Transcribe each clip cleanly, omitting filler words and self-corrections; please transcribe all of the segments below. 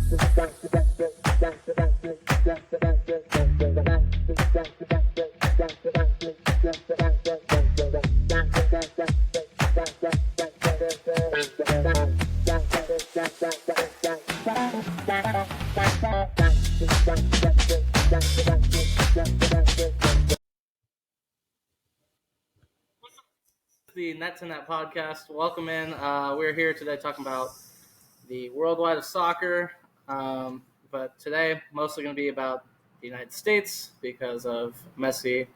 The Net to Net podcast. Welcome in. We're here today talking about the worldwide of soccer, but today mostly going to be about the United States because of Messi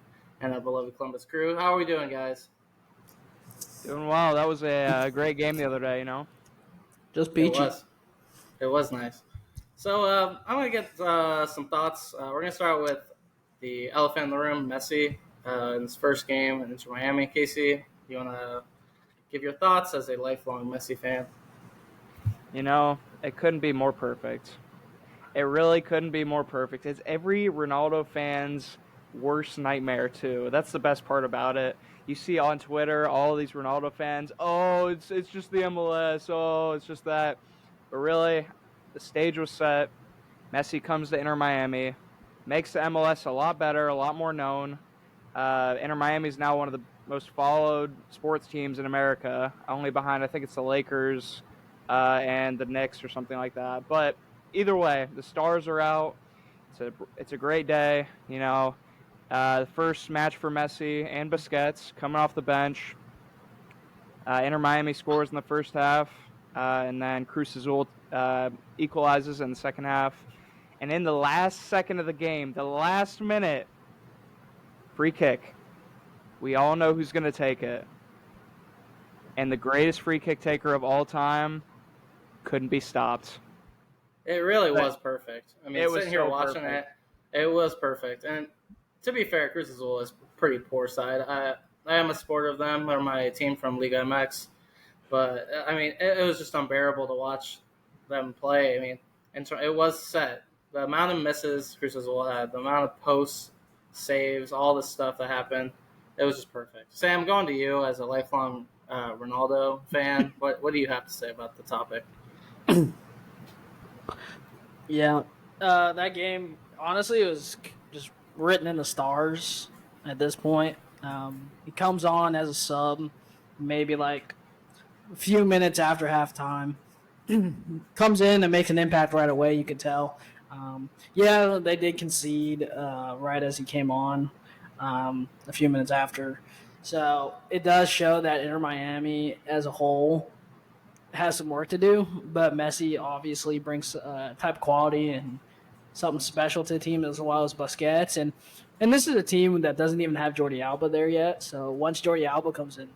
and our beloved Columbus Crew. How are we doing, guys? Doing well. That was a great game the other day, Just It peachy. was. It was nice. So I'm going to get some thoughts. We're going to start with the elephant in the room, Messi, in his first game in Inter Miami. Casey, you want to give your thoughts as a lifelong Messi fan? It couldn't be more perfect. It really couldn't be more perfect. It's every Ronaldo fan's worst nightmare, too. That's the best part about it. You see on Twitter all these Ronaldo fans, oh, it's just the MLS, oh, it's just that. But really, the stage was set. Messi comes to Inter Miami, makes the MLS a lot better, a lot more known. Inter Miami is now one of the most followed sports teams in America, only behind, I think it's the Lakers and the Knicks or something like that. But either way, the stars are out. It's a great day. The first match for Messi and Busquets coming off the bench. Inter Miami scores in the first half, and then Cruz Azul equalizes in the second half. And in the last second of the game, the last minute, free kick. We all know who's going to take it. And the greatest free kick taker of all time couldn't be stopped. It really was perfect. I mean, sitting here watching perfect. it was perfect. And to be fair, Cruz Azul is a pretty poor side. I am a supporter of them. They're my team from Liga MX. But, I mean, it was just unbearable to watch them play. I mean, it was set. The amount of misses Cruz Azul had, the amount of posts, saves, all the stuff that happened, it was just perfect. Sam, going to you as a lifelong Ronaldo fan, what do you have to say about the topic? Yeah, that game, honestly, it was just written in the stars at this point. He comes on as a sub, maybe like a few minutes after halftime. Comes in and makes an impact right away, you could tell. Yeah, they did concede right as he came on a few minutes after. So it does show that Inter Miami as a whole has some work to do, but Messi obviously brings type of quality and something special to the team as well as Busquets. And this is a team that doesn't even have Jordi Alba there yet. So once Jordi Alba comes in,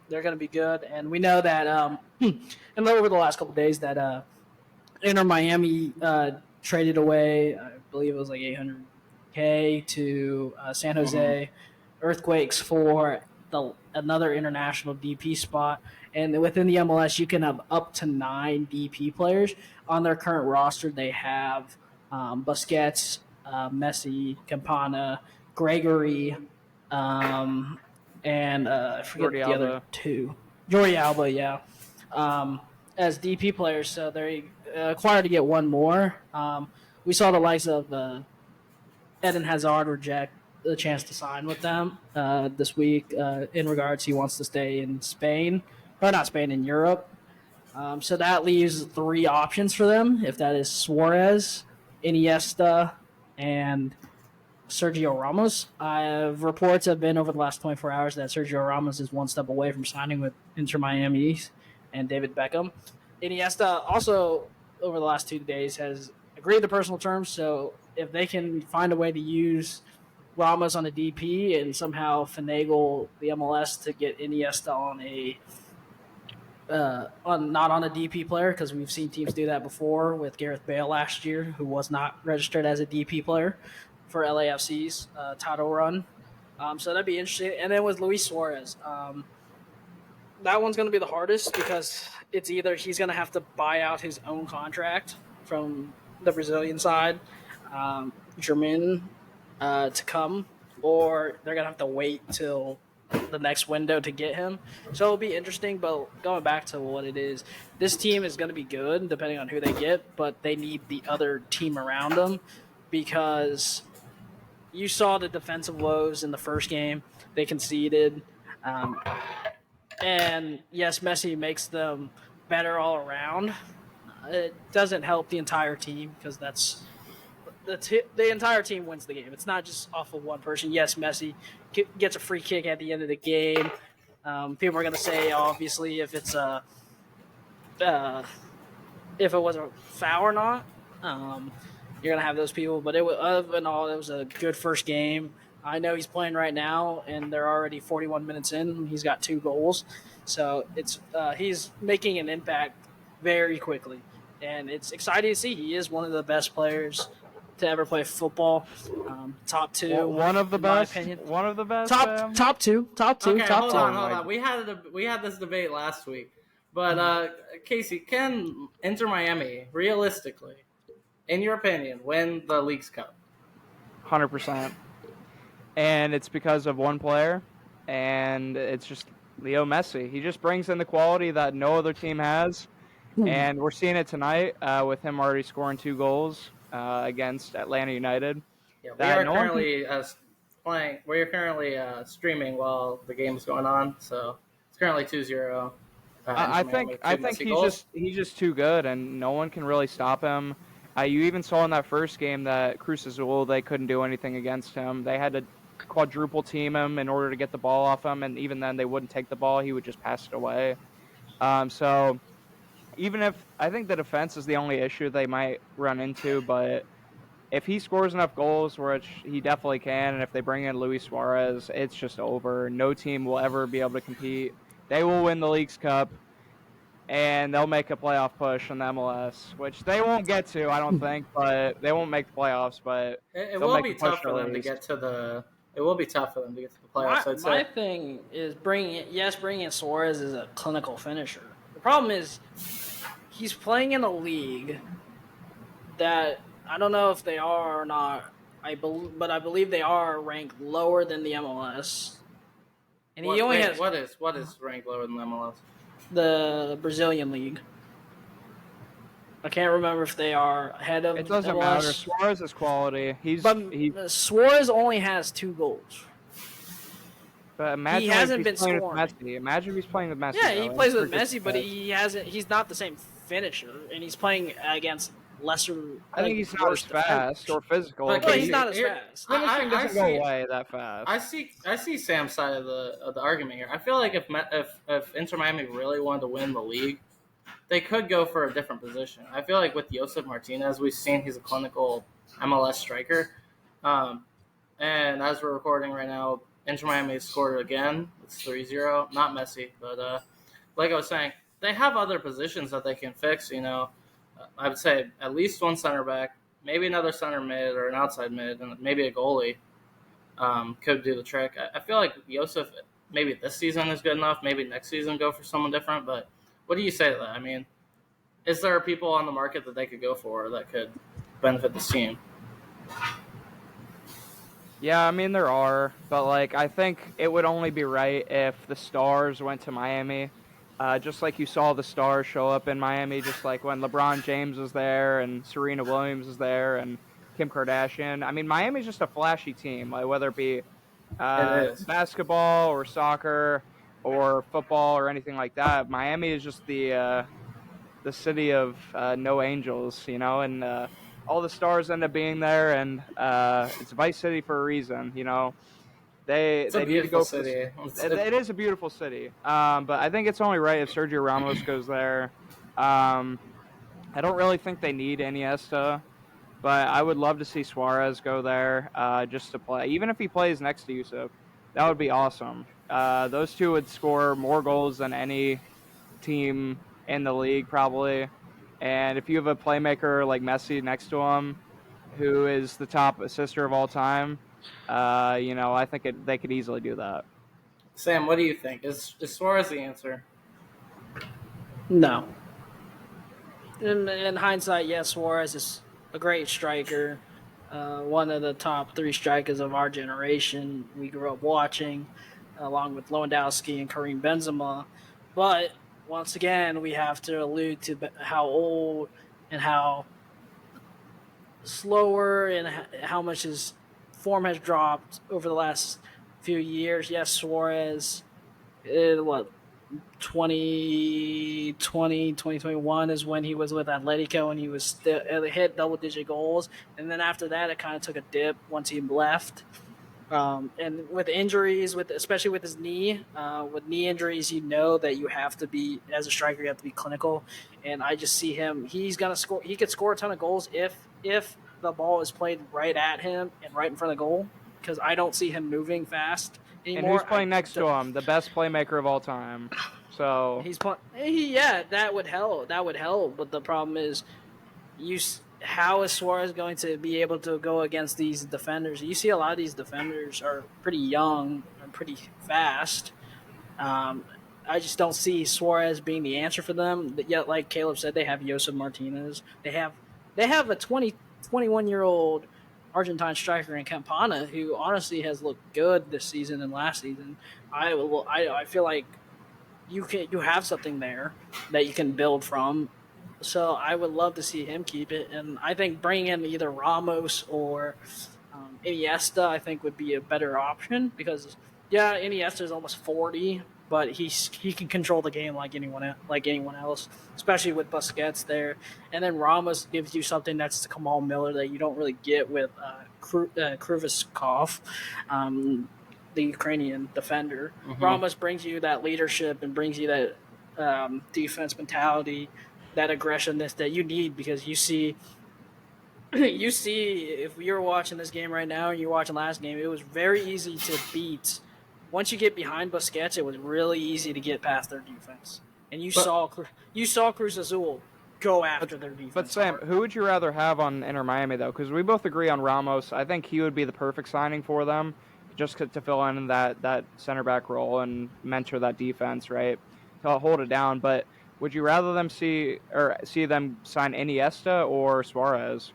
they're going to be good. And we know that and over the last couple of days that Inter Miami traded away, I believe it was like $800K to San Jose Earthquakes for another international DP spot. And within the MLS, you can have up to 9 DP players. On their current roster, they have Busquets, Messi, Campana, Gregory, and I forget Jordi the Alba. other two. Jordi Alba, yeah. As DP players, so they're required to get one more. We saw the likes of Eden Hazard reject the chance to sign with them this week in regards he wants to stay in Spain, or not Spain, in Europe. So that leaves 3 options for them, if that is Suarez, Iniesta, and Sergio Ramos. Reports have been over the last 24 hours that Sergio Ramos is one step away from signing with Inter Miami and David Beckham. Iniesta also, over the last 2 days, has agreed to personal terms, so if they can find a way to use Ramos on a DP and somehow finagle the MLS to get Iniesta not on a DP player, because we've seen teams do that before with Gareth Bale last year, who was not registered as a DP player for LAFC's title run. So that'd be interesting. And then with Luis Suarez, that one's going to be the hardest because it's either he's going to have to buy out his own contract from the Brazilian side, German, to come, or they're going to have to wait till the next window to get him. So it'll be interesting. But going back to what it is, this team is going to be good depending on who they get, but they need the other team around them because you saw the defensive woes in the first game. They conceded. Um, and yes, Messi makes them better all around. It doesn't help the entire team because the entire team wins the game. It's not just off of one person. Yes, Messi gets a free kick at the end of the game. People are going to say, obviously, uh, if it was a foul or not. You're going to have those people. But other than all, it was a good first game. I know he's playing right now, and they're already 41 minutes in. He's got 2 goals. So he's making an impact very quickly. And it's exciting to see. He is one of the best players to ever play football. Top 2. One of the best. My opinion. One of the best. Top two. Okay, top hold two. on. We had this debate last week, but Casey, can Inter Miami realistically, in your opinion, win the League's Cup? 100%. And it's because of one player, and it's just Leo Messi. He just brings in the quality that no other team has, and we're seeing it tonight with him already scoring 2 goals against Atlanta United. Yeah, we are currently playing. We are currently streaming while the game is going on, so it's currently 2-0. I think he's just too good, and no one can really stop him. You even saw in that first game that Cruz Azul, they couldn't do anything against him. They had to quadruple team him in order to get the ball off him, and even then they wouldn't take the ball. He would just pass it away. So even if I think the defense is the only issue they might run into, but if he scores enough goals, which he definitely can, and if they bring in Luis Suarez, it's just over. No team will ever be able to compete. They will win the League's Cup, and they'll make a playoff push in the MLS, which they won't get to, I don't think, but they won't make the playoffs. But it will be tough for them to get to the. It will be tough for them to get to the playoffs. My thing is bringing in Suarez is a clinical finisher. The problem is he's playing in a league that I don't know if they are or not. But I believe they are ranked lower than the MLS. And he only has what is ranked lower than the MLS? The Brazilian league. I can't remember if they are ahead of. It doesn't MLS. matter. Suarez is quality. Suarez only has 2 goals. But imagine he hasn't if been playing scoring. With Messi. Imagine if he's playing with Messi. Yeah, he plays with Messi, but bad. he hasn't. He's not the same finisher, and he's playing against lesser. I think he's not as fast or physical. But he's not as fast. Finishing doesn't go away that fast. I see Sam's side of the argument here. I feel like if Inter Miami really wanted to win the league, they could go for a different position. I feel like with Josef Martinez, we've seen he's a clinical MLS striker. And as we're recording right now, Inter Miami scored again. It's 3-0. Not Messi, but like I was saying, they have other positions that they can fix. I would say at least one center back, maybe another center mid or an outside mid, and maybe a goalie could do the trick. I feel like Josef, maybe this season is good enough. Maybe next season go for someone different. But what do you say to that? I mean, is there people on the market that they could go for that could benefit this team? Yeah, I mean, there are. But, I think it would only be right if the Stars went to Miami. Just like you saw the Stars show up in Miami, just like when LeBron James was there and Serena Williams was there and Kim Kardashian. I mean, Miami's just a flashy team, whether it be basketball or soccer or football or anything like that. Miami is just the city of no angels, and all the stars end up being there, and it's Vice City for a reason, They need to go for city. It is a beautiful city, but I think it's only right if Sergio Ramos goes there. I don't really think they need Iniesta, but I would love to see Suarez go there just to play. Even if he plays next to Yusuf, that would be awesome. Those two would score more goals than any team in the league probably. And if you have a playmaker like Messi next to him, who is the top assister of all time, I think they could easily do that. Sam, what do you think? Is Suarez the answer? No. In hindsight, yes, Suarez is a great striker, one of the top 3 strikers of our generation. We grew up watching, along with Lewandowski and Karim Benzema. But once again, we have to allude to how old and how slower and how much his form has dropped over the last few years. Yes, Suarez, 2021 is when he was with Atletico and he was still hit double-digit goals. And then after that, it kind of took a dip once he left. And with injuries, especially with his knee, with knee injuries, you know that you have to be, as a striker, you have to be clinical. And I just see him. He's gonna score. He could score a ton of goals if the ball is played right at him and right in front of the goal. Because I don't see him moving fast anymore. And who's playing next to him? The best playmaker of all time. So he's playing. Yeah, that would help. That would help. But the problem is, how is Suarez going to be able to go against these defenders? You see a lot of these defenders are pretty young and pretty fast. I just don't see Suarez being the answer for them. Yet, like Caleb said, they have Josef Martinez. They have a 21-year-old Argentine striker in Campana who honestly has looked good this season and last season. I feel like you have something there that you can build from. So I would love to see him keep it, and I think bringing in either Ramos or Iniesta, I think would be a better option because Iniesta is almost 40, but he can control the game like anyone else, especially with Busquets there. And then Ramos gives you something that's the Kamal Miller that you don't really get with Kruvskov, the Ukrainian defender. Mm-hmm. Ramos brings you that leadership and brings you that defense mentality, that aggressiveness that you need, because you see if you're watching this game right now and you're watching last game, it was very easy to beat. Once you get behind Busquets, it was really easy to get past their defense. And you saw Cruz Azul go after their defense. But Sam, who would you rather have on Inter Miami though? Because we both agree on Ramos. I think he would be the perfect signing for them, just to fill in that center back role and mentor that defense, right? To hold it down. But would you rather them see them sign Iniesta or Suarez?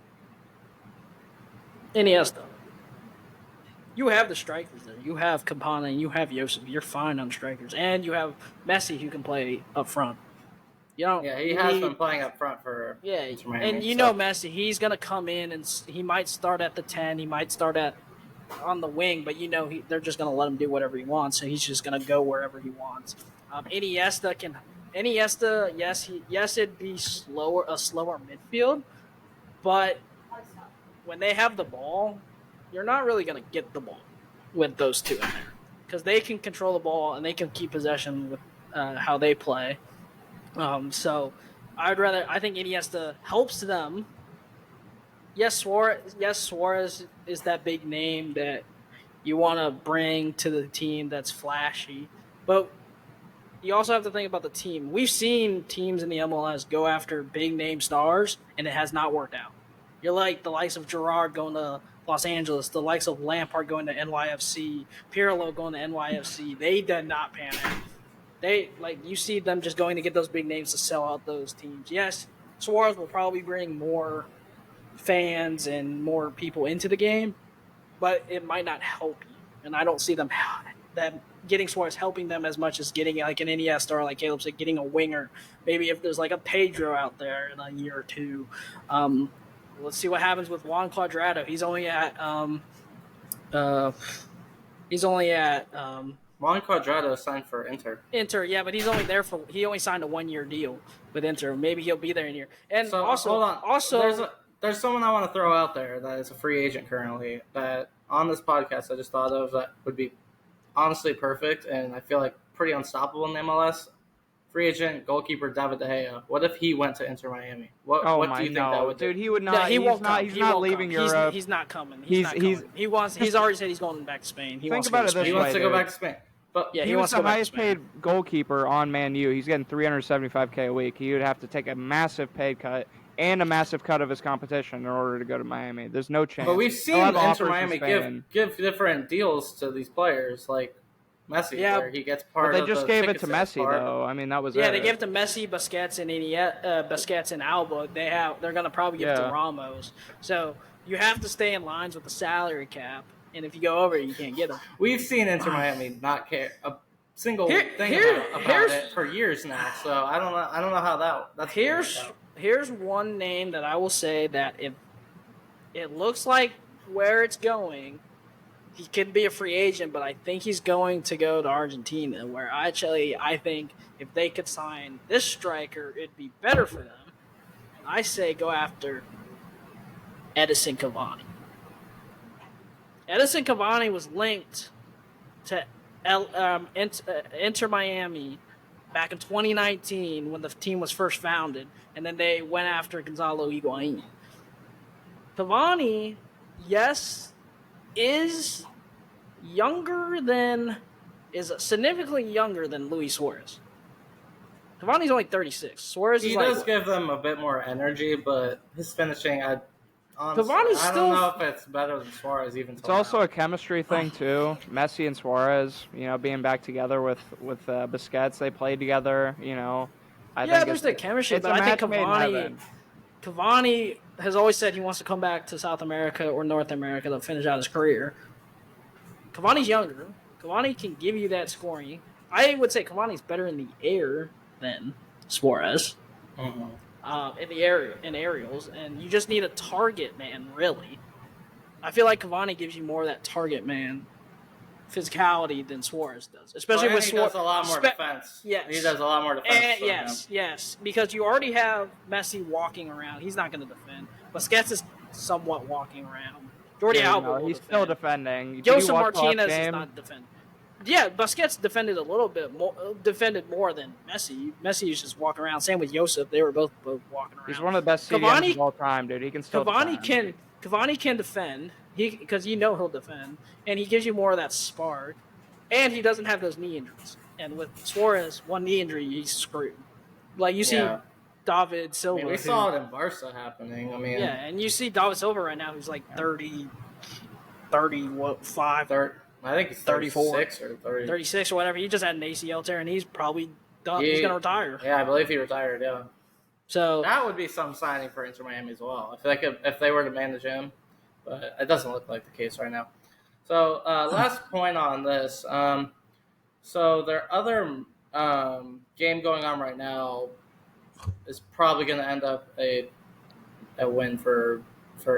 Iniesta. You have the strikers there. You have Campana and you have Josef. You're fine on strikers, and you have Messi who can play up front. He has been playing up front for and know Messi. He's gonna come in and he might start at the 10. He might start on the wing, but they're just gonna let him do whatever he wants. So he's just gonna go wherever he wants. Iniesta, yes, it'd be a slower midfield, but when they have the ball, you're not really going to get the ball with those two in there because they can control the ball and they can keep possession with how they play. So I think Iniesta helps them. Yes, Suarez is that big name that you want to bring to the team that's flashy, but you also have to think about the team. We've seen teams in the MLS go after big name stars, and it has not worked out. You're like the likes of Gerrard going to Los Angeles, the likes of Lampard going to NYFC, Pirlo going to NYFC. They did not pan out. You see them just going to get those big names to sell out those teams. Yes, Suarez will probably bring more fans and more people into the game, but it might not help you. And I don't see them getting Suarez helping them as much as getting like an Iniesta or, like Caleb said, getting a winger. Maybe if there's like a Pedro out there in a year or two. Let's see what happens with Juan Cuadrado. He's only at Juan Cuadrado signed for Inter. Yeah, but he only signed a 1-year deal with Inter. Maybe he'll be there in a year. And so, hold on. There's someone I want to throw out there that is a free agent currently that on this podcast I just thought of that would be honestly perfect, and I feel like pretty unstoppable in the MLS. Free agent goalkeeper David De Gea. What if he went to Inter Miami? What do you think that would do? Dude, he would not. He won't come. He's not leaving Europe. He's not coming. He's already said he's going back to Spain. He wants to go back to Spain. But he was the highest paid goalkeeper on Man U. He's getting $375K a week. He would have to take a massive pay cut and a massive cut of his competition in order to go to Miami. There's no chance. But we've seen Inter Miami give different deals to these players, like Messi, where he gets part of the They just gave it to Messi, though. I mean, that was they gave it to Messi, Busquets, and Alba. They're going to probably give it to Ramos. So you have to stay in lines with the salary cap. and if you go over, you can't get them. We've seen Inter Miami not care a single thing about it for years now. So I don't know how that's. Here's one name that I will say that if it looks like where it's going, he could be a free agent, but I think he's going to go to Argentina, where I think if they could sign this striker, it'd be better for them. I say go after Edison Cavani. Edison Cavani was linked to Inter Miami back in 2019 when the team was first founded, and then they went after Gonzalo Higuain. Cavani, yes, is significantly younger than Luis Suarez. Cavani's only 36. Suarez he does give them a bit more energy, but his finishing, honestly, I don't know if it's better than Suarez even. It's also a chemistry thing too. Messi and Suarez, being back together with Busquets, they played together. I think there's the chemistry, but I think Cavani has always said he wants to come back to South America or North America to finish out his career. Cavani's younger. Cavani can give you that scoring. I would say Cavani's better in the air than Suarez. In aerials, and you just need a target man, really. I feel like Cavani gives you more of that target man physicality than Suarez does, especially with Suarez. He does a lot more defense. Yes, he does a lot more defense. Yes, because you already have Messi walking around. He's not going to defend. Busquets is somewhat walking around. Jordi Alba, he's still defending. Joseph Martinez is not defending. Yeah, Busquets defended a little bit more, defended more than Messi. Messi is just walking around. Same with Joseph; they were both walking around. He's one of the best CDMs of all time, dude. He can still. Cavani can defend. Because he'll defend, and he gives you more of that spark, and he doesn't have those knee injuries. And with Suarez, one knee injury, he's screwed. Like you see, David Silva. We saw it in Barca happening. And you see David Silva right now, who's like 35. I think he's 36 or 30. 36 or whatever. He just had an ACL tear, and he's probably done. He's going to retire. Yeah, I believe he retired, yeah. So that would be some signing for Inter Miami as well. I feel like if they were to manage him, but it doesn't look like the case right now. So last point on this. So their other game going on right now is probably going to end up a win for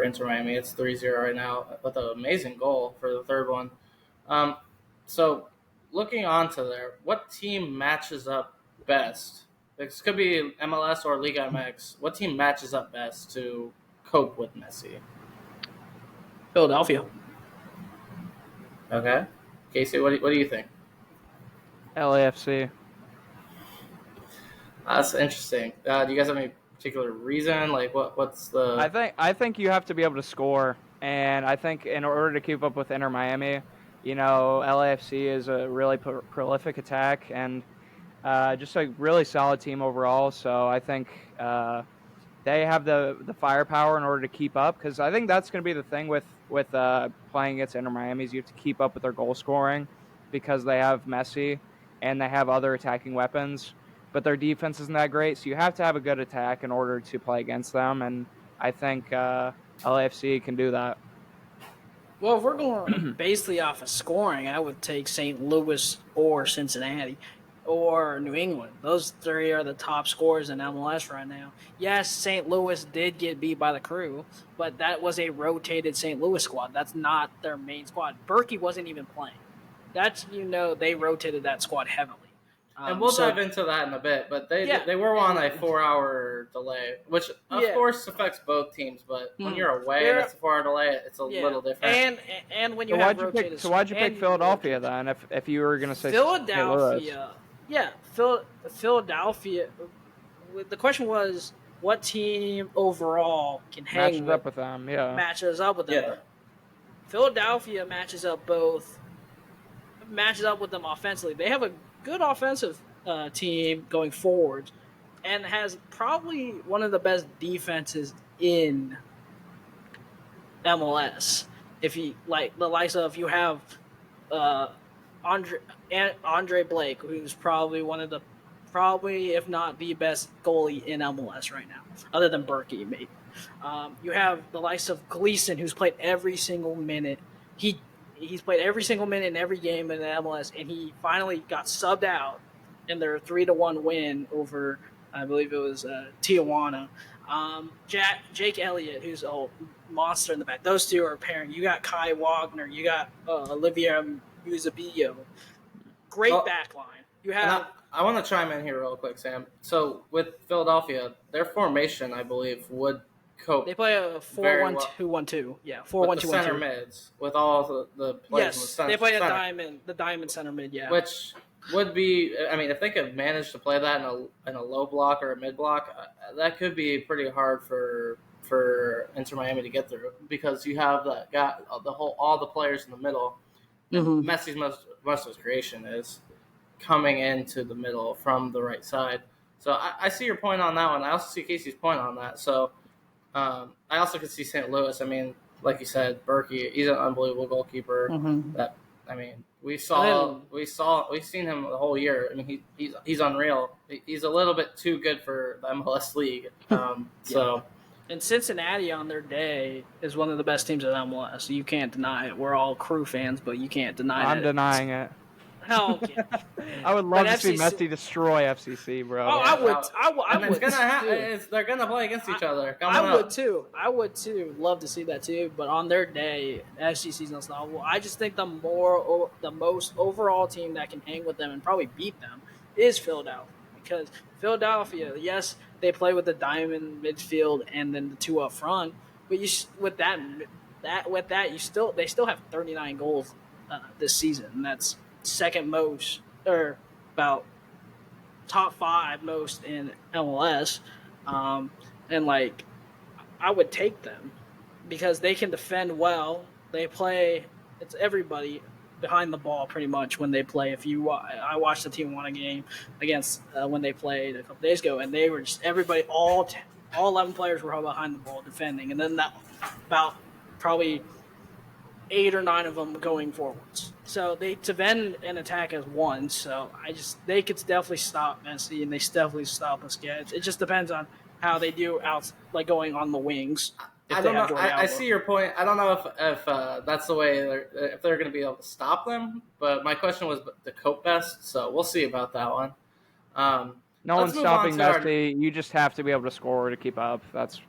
Inter Miami. It's 3-0 right now with an amazing goal for the third one. So looking on to there, what team matches up best? This could be MLS or Liga MX. What team matches up best to cope with Messi? Philadelphia. Okay. Casey, what do you think? LAFC. That's interesting. Do you guys have any particular reason? Like, what's the... I think you have to be able to score, and I think in order to keep up with Inter Miami, LAFC is a really prolific attack and just a really solid team overall. So I think they have the firepower in order to keep up, because I think that's going to be the thing with playing against Inter Miami is you have to keep up with their goal scoring, because they have Messi and they have other attacking weapons, but their defense isn't that great. So you have to have a good attack in order to play against them, and I think LAFC can do that. Well, if we're going basically off of scoring, I would take St. Louis or Cincinnati or New England. Those three are the top scorers in MLS right now. Yes, St. Louis did get beat by the Crew, but that was a rotated St. Louis squad. That's not their main squad. Berkey wasn't even playing. They rotated that squad heavily. And we'll dive into that in a bit, but they were on a 4-hour delay, which of course affects both teams. But when you're away and it's a 4-hour delay, it's a little different. And when you have rotated, why'd you pick Philadelphia then? If you were going to say Philadelphia, Philadelphia. The question was, what team overall can matches up with them? Yeah, matches up with them. Yeah. Philadelphia matches up with them offensively. They have a good offensive team going forward, and has probably one of the best defenses in MLS. If you like the likes of, you have Andre Blake, who's probably if not the best goalie in MLS right now, other than Berkey, maybe. You have the likes of Gleason, who's played every single minute. He's played every single minute in every game in the MLS, and he finally got subbed out in their 3-1 win over, I believe it was Tijuana. Jake Elliott, who's a monster in the back. Those two are pairing. You got Kai Wagner. You got Olivier Muzabillo. Great back line. You have. I want to chime in here real quick, Sam. So with Philadelphia, their formation, I believe, would cope. They play a 4-1-2-1-2. Yeah, 4-1-2-1-2. Center mids with all the players. Yes, in the center, they play the diamond center mid. Yeah, which would be. I mean, if they could manage to play that in a low block or a mid block, that could be pretty hard for Inter Miami to get through because you have all the players in the middle. Mm-hmm. Messi's most of his creation is coming into the middle from the right side. So I see your point on that one. I also see Casey's point on that. So I also could see St. Louis. I mean, like you said, Berkey, he's an unbelievable goalkeeper. Mm-hmm. We've seen him the whole year. I mean, he's unreal. He's a little bit too good for the MLS league. So. And Cincinnati on their day is one of the best teams in MLS. You can't deny it. We're all Crew fans, but you can't deny it. I'm denying it. Hell, okay. I would love to see Messi destroy FCC, bro. Oh, I would. It's gonna happen. They're gonna play against each other. I would too. Love to see that too. But on their day, FCC's unstoppable. I just think the most overall team that can hang with them and probably beat them is Philadelphia. Because Philadelphia, yes, they play with the diamond midfield and then the two up front, but they still have 39 goals this season, and that's second most, or about top 5 most in MLS. And like, I would take them because they can defend well. They play. It's everybody behind the ball pretty much when they play. I watched the Tijuana game against when they played a couple days ago, and they were just everybody, all 11 players were behind the ball defending, and then about probably 8 or 9 of them going forwards. So they to vend an attack as one. So they could definitely stop Messi, and they definitely stop Busquets. It just depends on how they do like going on the wings. I don't know. I see your point. I don't know if that's the way if they're going to be able to stop them. But my question was the cope best, so we'll see about that one. No one's stopping Messi. You just have to be able to score to keep up. That's.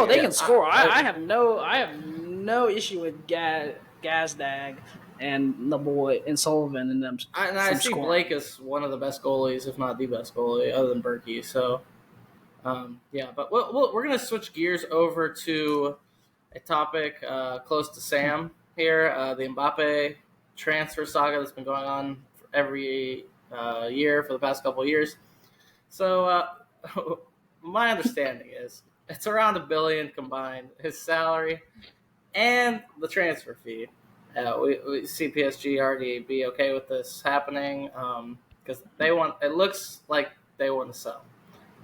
They can score. I have no issue with Gazdag and the boy and Sullivan and them. I see scoring. Blake is one of the best goalies, if not the best goalie, other than Berkey. So. But we're going to switch gears over to a topic close to Sam here, the Mbappe transfer saga that's been going on for every year for the past couple of years. So my understanding is it's around $1 billion combined, his salary and the transfer fee. We see PSG already be okay with this happening because it looks like they want to sell,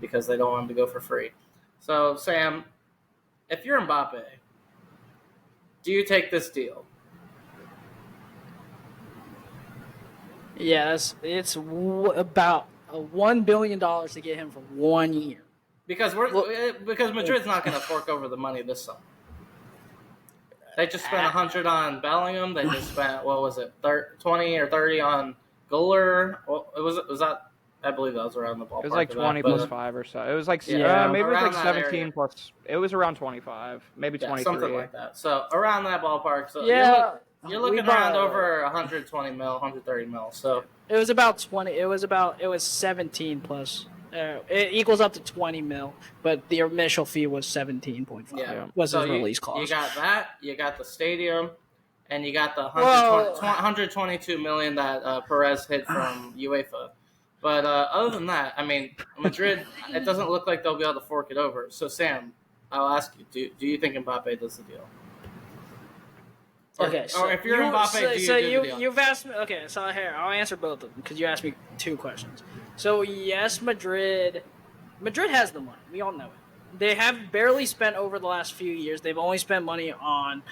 because they don't want him to go for free. So, Sam, if you're Mbappe, do you take this deal? Yes, it's about $1 billion to get him for 1 year. Because Madrid's not going to fork over the money this summer. They just spent 100 on Bellingham. They just spent 20 or 30 on Goller. Well, was that? I believe that was around the ballpark. It was like 20 plus 5 or so. It was like maybe it was like 17 area. Plus. It was around 25, maybe 23. Something like that. So around that ballpark. So you're looking around over 120 mil, 130 mil. So it was about 20. It was 17 plus. It equals up to 20 mil, but the initial fee was 17.5. Yeah, was his release clause. You got that. You got the stadium, and you got the 122 million that Perez hid from UEFA. But other than that, I mean, Madrid, it doesn't look like they'll be able to fork it over. So, Sam, I'll ask you, do you think Mbappe does the deal? Okay, or if you're Mbappe, do you do the deal? You've asked me. Okay, so here, I'll answer both of them because you asked me 2 questions. So, yes, Madrid has the money. We all know it. They have barely spent over the last few years. They've only spent money on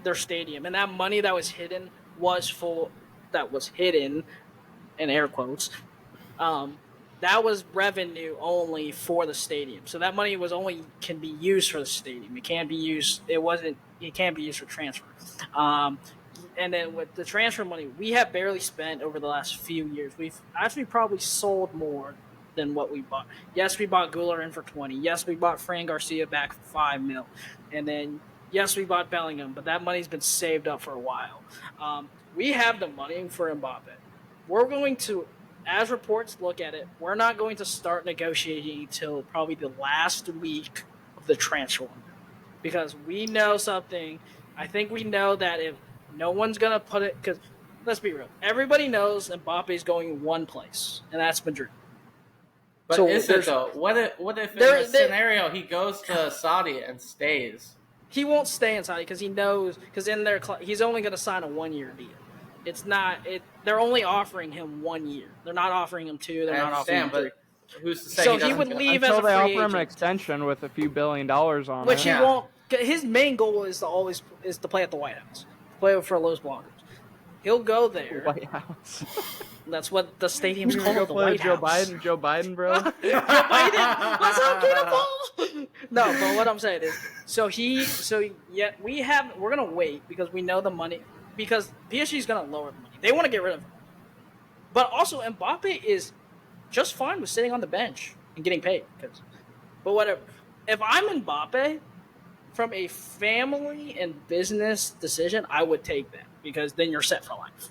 their stadium, and that money that was hidden was in air quotes, that was revenue only for the stadium. So that money was only can be used for the stadium. It can't be used. It can't be used for transfer. Um, and then with the transfer money, we have barely spent over the last few years. We've actually probably sold more than what we bought. Yes, we bought Guler in for 20. Yes, we bought Fran Garcia back for 5 mil. And then yes, we bought Bellingham, but that money's been saved up for a while. We have the money for Mbappe. We're going to, as reports look at it, we're not going to start negotiating until probably the last week of the transfer window. Because we know something. I think we know that if no one's going to put it, because let's be real, everybody knows Mbappe's going one place, and that's Madrid. But so is it though? What if in this scenario he goes to Saudi and stays? He won't stay in Saudi because he knows, because in their he's only going to sign a 1-year deal. It's not it. They're only offering him 1 year. They're not offering him 2. They're not offering him 3. Who's to say so he would leave as a free agent. Until they offer agent. him an extension with a few $1 billion on Which it. he won't. His main goal is to play at the White House, play for Los Blancos. He'll go there. White House. That's what the stadium's called. The White Joe House. Joe Biden, bro. Joe Biden. Let's all get involved. No, but what I'm saying is, we're gonna wait because we know the money, because PSG's gonna lower the money. They want to get rid of him, but also Mbappe is just fine with sitting on the bench and getting paid. But whatever. If I'm Mbappe, from a family and business decision, I would take that because then you're set for life.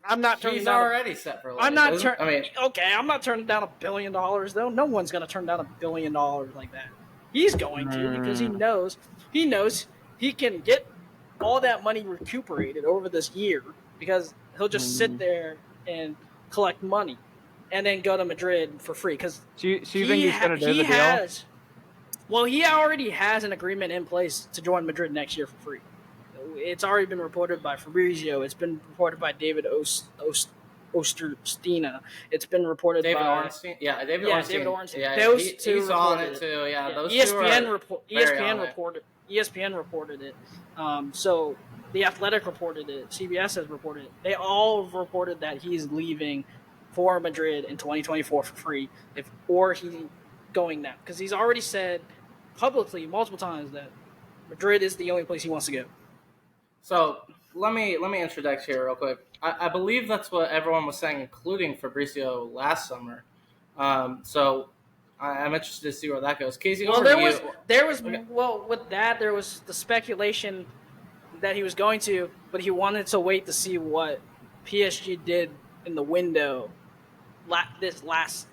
I'm not turning. He's down already set for life. I'm not turning. Okay, I'm not turning down $1 billion though. No one's gonna turn down $1 billion like that. He's going to because he knows he can get all that money recuperated over this year because he'll just sit there and collect money and then go to Madrid for free. Because so you think he's gonna do the deal? Well, he already has an agreement in place to join Madrid next year for free. It's already been reported by Fabrizio. It's been reported by David Osterstina. It's been reported David by Ornstein. Yeah, David Ornstein. David Ornstein. Yeah, those two he's on it too. Yeah, those ESPN two are ESPN reported it. So the Athletic reported it. CBS has reported it. They all reported that he's leaving for Madrid in 2024 for free, or he's going now because he's already said publicly multiple times that Madrid is the only place he wants to go. So let me interject here real quick. I believe that's what everyone was saying, including Fabrizio last summer. So I'm interested to see where that goes. Casey, with that there was the speculation that he was going to, but he wanted to wait to see what PSG did in the window this last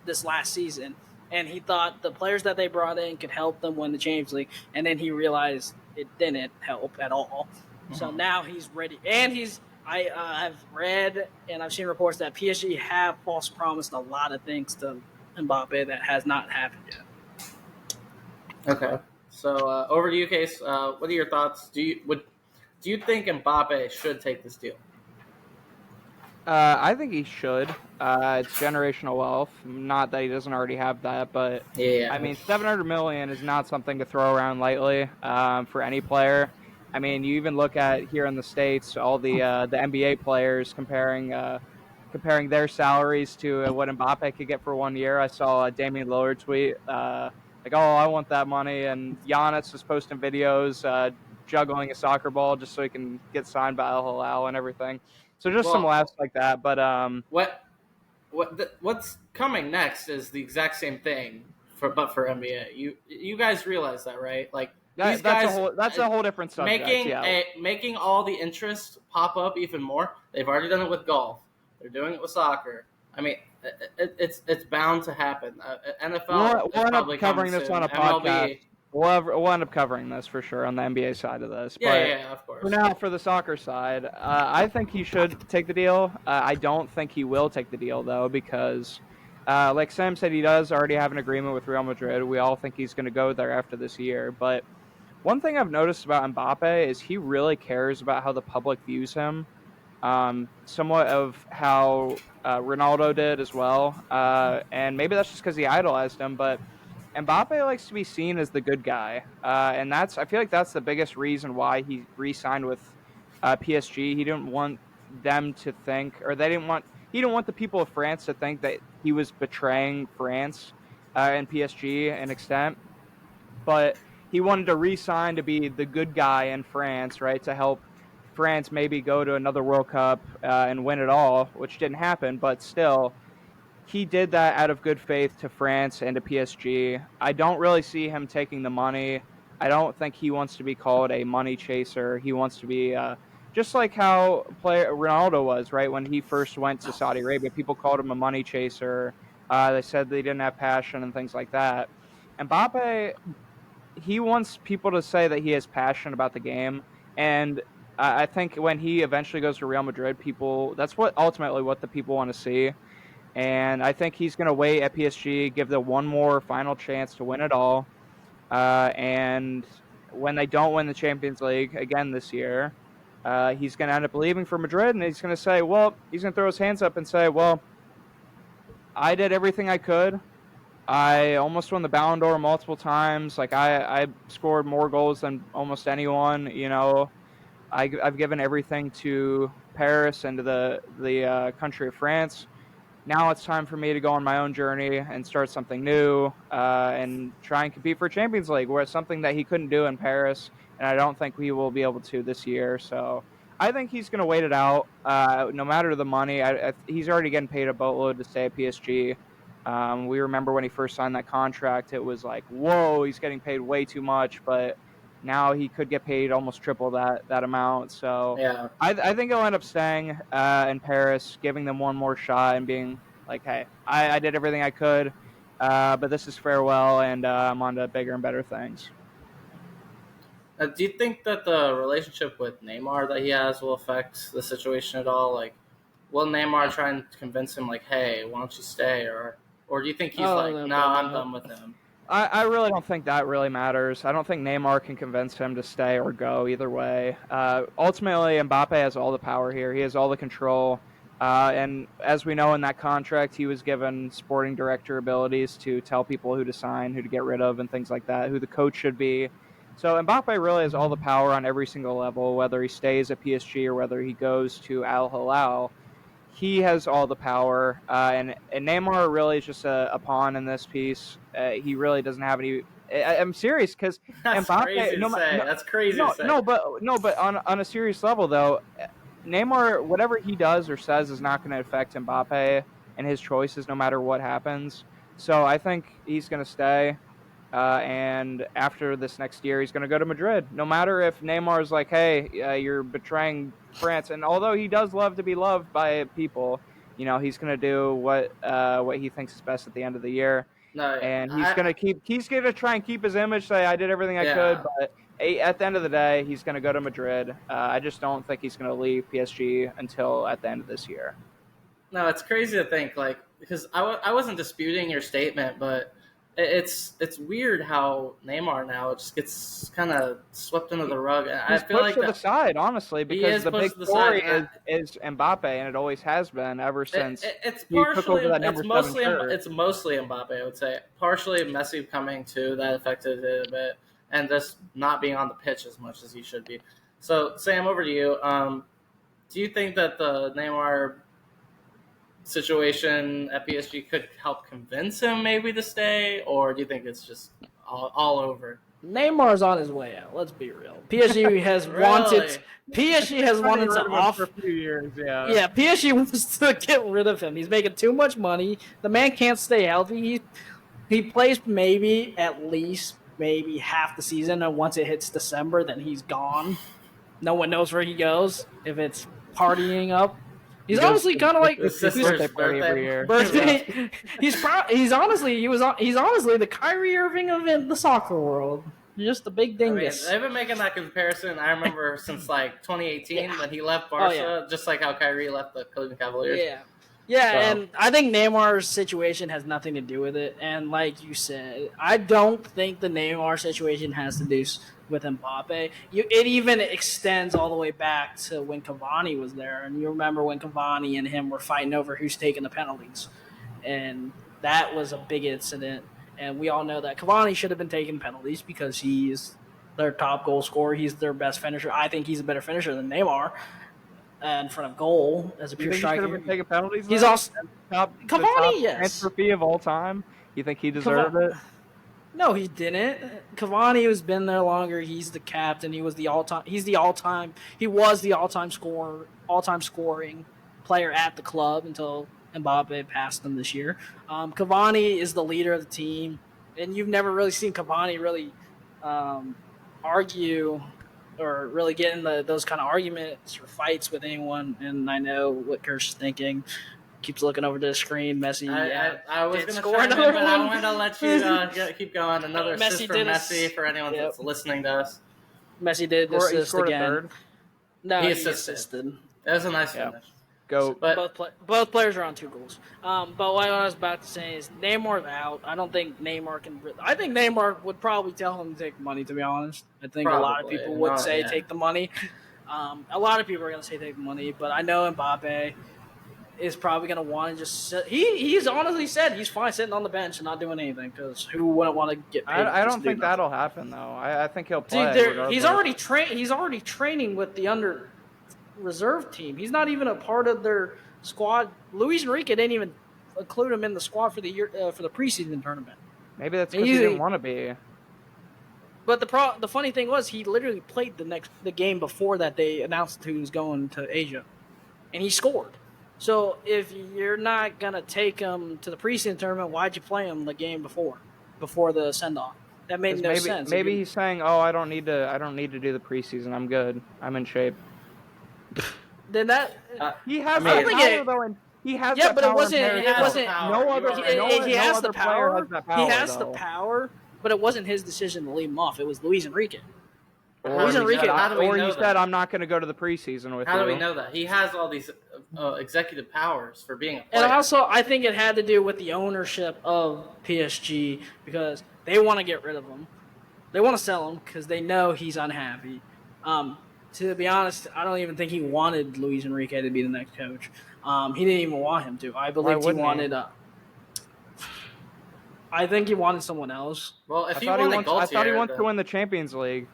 season, and he thought the players that they brought in could help them win the Champions League, and then he realized it didn't help at all. So now he's ready, and I've read and I've seen reports that PSG have false promised a lot of things to Mbappe that has not happened yet. Okay, so over to you, Case. What are your thoughts? Do you think Mbappe should take this deal? I think he should. It's generational wealth. Not that he doesn't already have that, but yeah. I mean, $700 million is not something to throw around lightly for any player. I mean, you even look at here in the States, all the NBA players comparing their salaries to what Mbappe could get for 1 year. I saw a Damian Lillard tweet like, "Oh, I want that money," and Giannis was posting videos juggling a soccer ball just so he can get signed by Al Hilal and everything. So just some laughs like that. But what's coming next is the exact same thing for NBA. You guys realize that, right? Like. That's a whole different subject. Making all the interest pop up even more. They've already done it with golf. They're doing it with soccer. I mean, it's bound to happen. NFL. We'll end up covering this on a podcast. We'll end up covering this for sure on the NBA side of this. Yeah, of course. For now, for the soccer side, I think he should take the deal. I don't think he will take the deal though, because like Sam said, he does already have an agreement with Real Madrid. We all think he's going to go there after this year, but. One thing I've noticed about Mbappe is he really cares about how the public views him, somewhat of how Ronaldo did as well. And maybe that's just because he idolized him, but Mbappe likes to be seen as the good guy. And I feel like that's the biggest reason why he re-signed with PSG. He didn't want them to think, or they didn't want he didn't want the people of France to think that he was betraying France and PSG an extent, but he wanted to re-sign to be the good guy in France, right, to help France maybe go to another World Cup and win it all, which didn't happen, but still, he did that out of good faith to France and to PSG. I don't really see him taking the money. I don't think he wants to be called a money chaser. He wants to be just like how player Ronaldo was, right? When he first went to Saudi Arabia, people called him a money chaser. They said they didn't have passion and things like that. Mbappe, he wants people to say that he has passion about the game, and I think when he eventually goes to Real Madrid, people that's what ultimately what the people want to see. And I think he's going to wait at PSG, give them one more final chance to win it all. And when they don't win the Champions League again this year, he's going to end up leaving for Madrid, and he's going to say, well, he's going to throw his hands up and say, well, I did everything I could. I almost won the Ballon d'Or multiple times. Like I scored more goals than almost anyone. I've given everything to Paris and to the country of France. Now it's time for me to go on my own journey and start something new and try and compete for Champions League, where it's something that he couldn't do in Paris, and I don't think we will be able to this year. So I think he's going to wait it out, no matter the money. He's already getting paid a boatload to stay at PSG. We remember when he first signed that contract, it was like, whoa, he's getting paid way too much, but now he could get paid almost triple that amount. So Yeah. I think he'll end up staying in Paris, giving them one more shot and being like, hey, I did everything I could, but this is farewell, and I'm on to bigger and better things. Do you think that the relationship with Neymar that he has will affect the situation at all? Like, will Neymar try and convince him, like, hey, why don't you stay? Or do you think he's no, I'm done with him? I really don't think that really matters. I don't think Neymar can convince him to stay or go either way. Ultimately, Mbappe has all the power here. He has all the control. And as we know in that contract, he was given sporting director abilities to tell people who to sign, who to get rid of, and things like that, who the coach should be. So Mbappe really has all the power on every single level, whether he stays at PSG or whether he goes to Al Hilal. He has all the power, and Neymar really is just a pawn in this piece. He really doesn't have any. I'm serious because Mbappe. Crazy to say. That's crazy to say. But on a serious level though, Neymar, whatever he does or says is not going to affect Mbappe and his choices, no matter what happens. So I think he's going to stay. And after this next year, he's going to go to Madrid. No matter if Neymar is like, hey, you're betraying France. And although he does love to be loved by people, he's going to do what he thinks is best at the end of the year. No, and he's going to try and keep his image, say, I did everything I could. But at the end of the day, he's going to go to Madrid. I just don't think he's going to leave PSG until at the end of this year. No, it's crazy to think, because I wasn't disputing your statement, but it's weird how Neymar now just gets kind of swept under the rug. And I feel like to the side, honestly, because the big story is Mbappe, and it always has been ever since it's he took over that number mostly 7 shirt. It's mostly Mbappe, I would say. Partially Messi coming too, that affected it a bit, and just not being on the pitch as much as he should be. So Sam, over to you. Do you think that the Neymar situation at PSG could help convince him maybe to stay, or do you think it's just all over? Neymar's on his way out. Let's be real. PSG has wanted to offer for a few years. Yeah, PSG wants to get rid of him. He's making too much money. The man can't stay healthy. He plays maybe half the season, and once it hits December, then he's gone. No one knows where he goes. If it's partying up. He's honestly kind of like birthday. He's honestly the Kyrie Irving of the soccer world. Just the big dingus. They've been making that comparison. I remember since 2018 when he left Barca, just like how Kyrie left the Cleveland Cavaliers. And I think Neymar's situation has nothing to do with it. And like you said, I don't think the Neymar situation has to do with Mbappe. It even extends all the way back to when Cavani was there. And you remember when Cavani and him were fighting over who's taking the penalties. And that was a big incident. And we all know that Cavani should have been taking penalties because he's their top goal scorer. He's their best finisher. I think he's a better finisher than Neymar. in front of goal as a You pure think he should have striker. been taking penalties? He's then? also the Cavani, top yes. transfer fee of all time. You think he deserved it? No, he didn't. Cavani has been there longer. He's the captain. He was the all-time. He was the all-time scoring player at the club until Mbappe passed him this year. Cavani is the leader of the team, and you've never really seen Cavani really argue or really get in those kind of arguments or fights with anyone. And I know what Kirsch is thinking. Keeps looking over to the screen. Messi. I was going to score score another but one. I wanted to let you keep going. Another assist for Messi for anyone that's listening to us. Messi did assist he scored again. A third. No, he assisted. That was a nice finish. Go. But both players are on 2 goals. But what I was about to say is Neymar's out. I don't think Neymar can. I think Neymar would probably tell him to take the money. To be honest, I think a lot of people would say take the money. A lot of people are going to say take the money, but I know Mbappe is probably going to want to just sit. He's honestly said he's fine sitting on the bench and not doing anything because who wouldn't want to get paid? I don't think that'll happen though. I think he'll play. He's already training with the under reserve team. He's not even a part of their squad. Luis Enrique didn't even include him in the squad for the year for the preseason tournament. Maybe that's because he didn't want to be. But the funny thing was he literally played the game before that they announced who was going to Asia, and he scored. So if you're not gonna take him to the preseason tournament, why'd you play him the game before the send off? That made no sense. Maybe he's saying, "Oh, I don't need to do the preseason. I'm good. I'm in shape." Then that he has that power though, and he has. Yeah, that but power it wasn't. No other. He has the power. Has that power. He has the power, but it wasn't his decision to leave him off. It was Luis Enrique. Or he said, "I'm not going to go to the preseason with you." How do we know that? He has all these executive powers for being a player. And also, I think it had to do with the ownership of PSG because they want to get rid of him. They want to sell him because they know he's unhappy. To be honest, I don't even think he wanted Luis Enrique to be the next coach. He didn't even want him to. I believe he wanted. I think he wanted someone else. Well, I thought he wants to win the Champions League.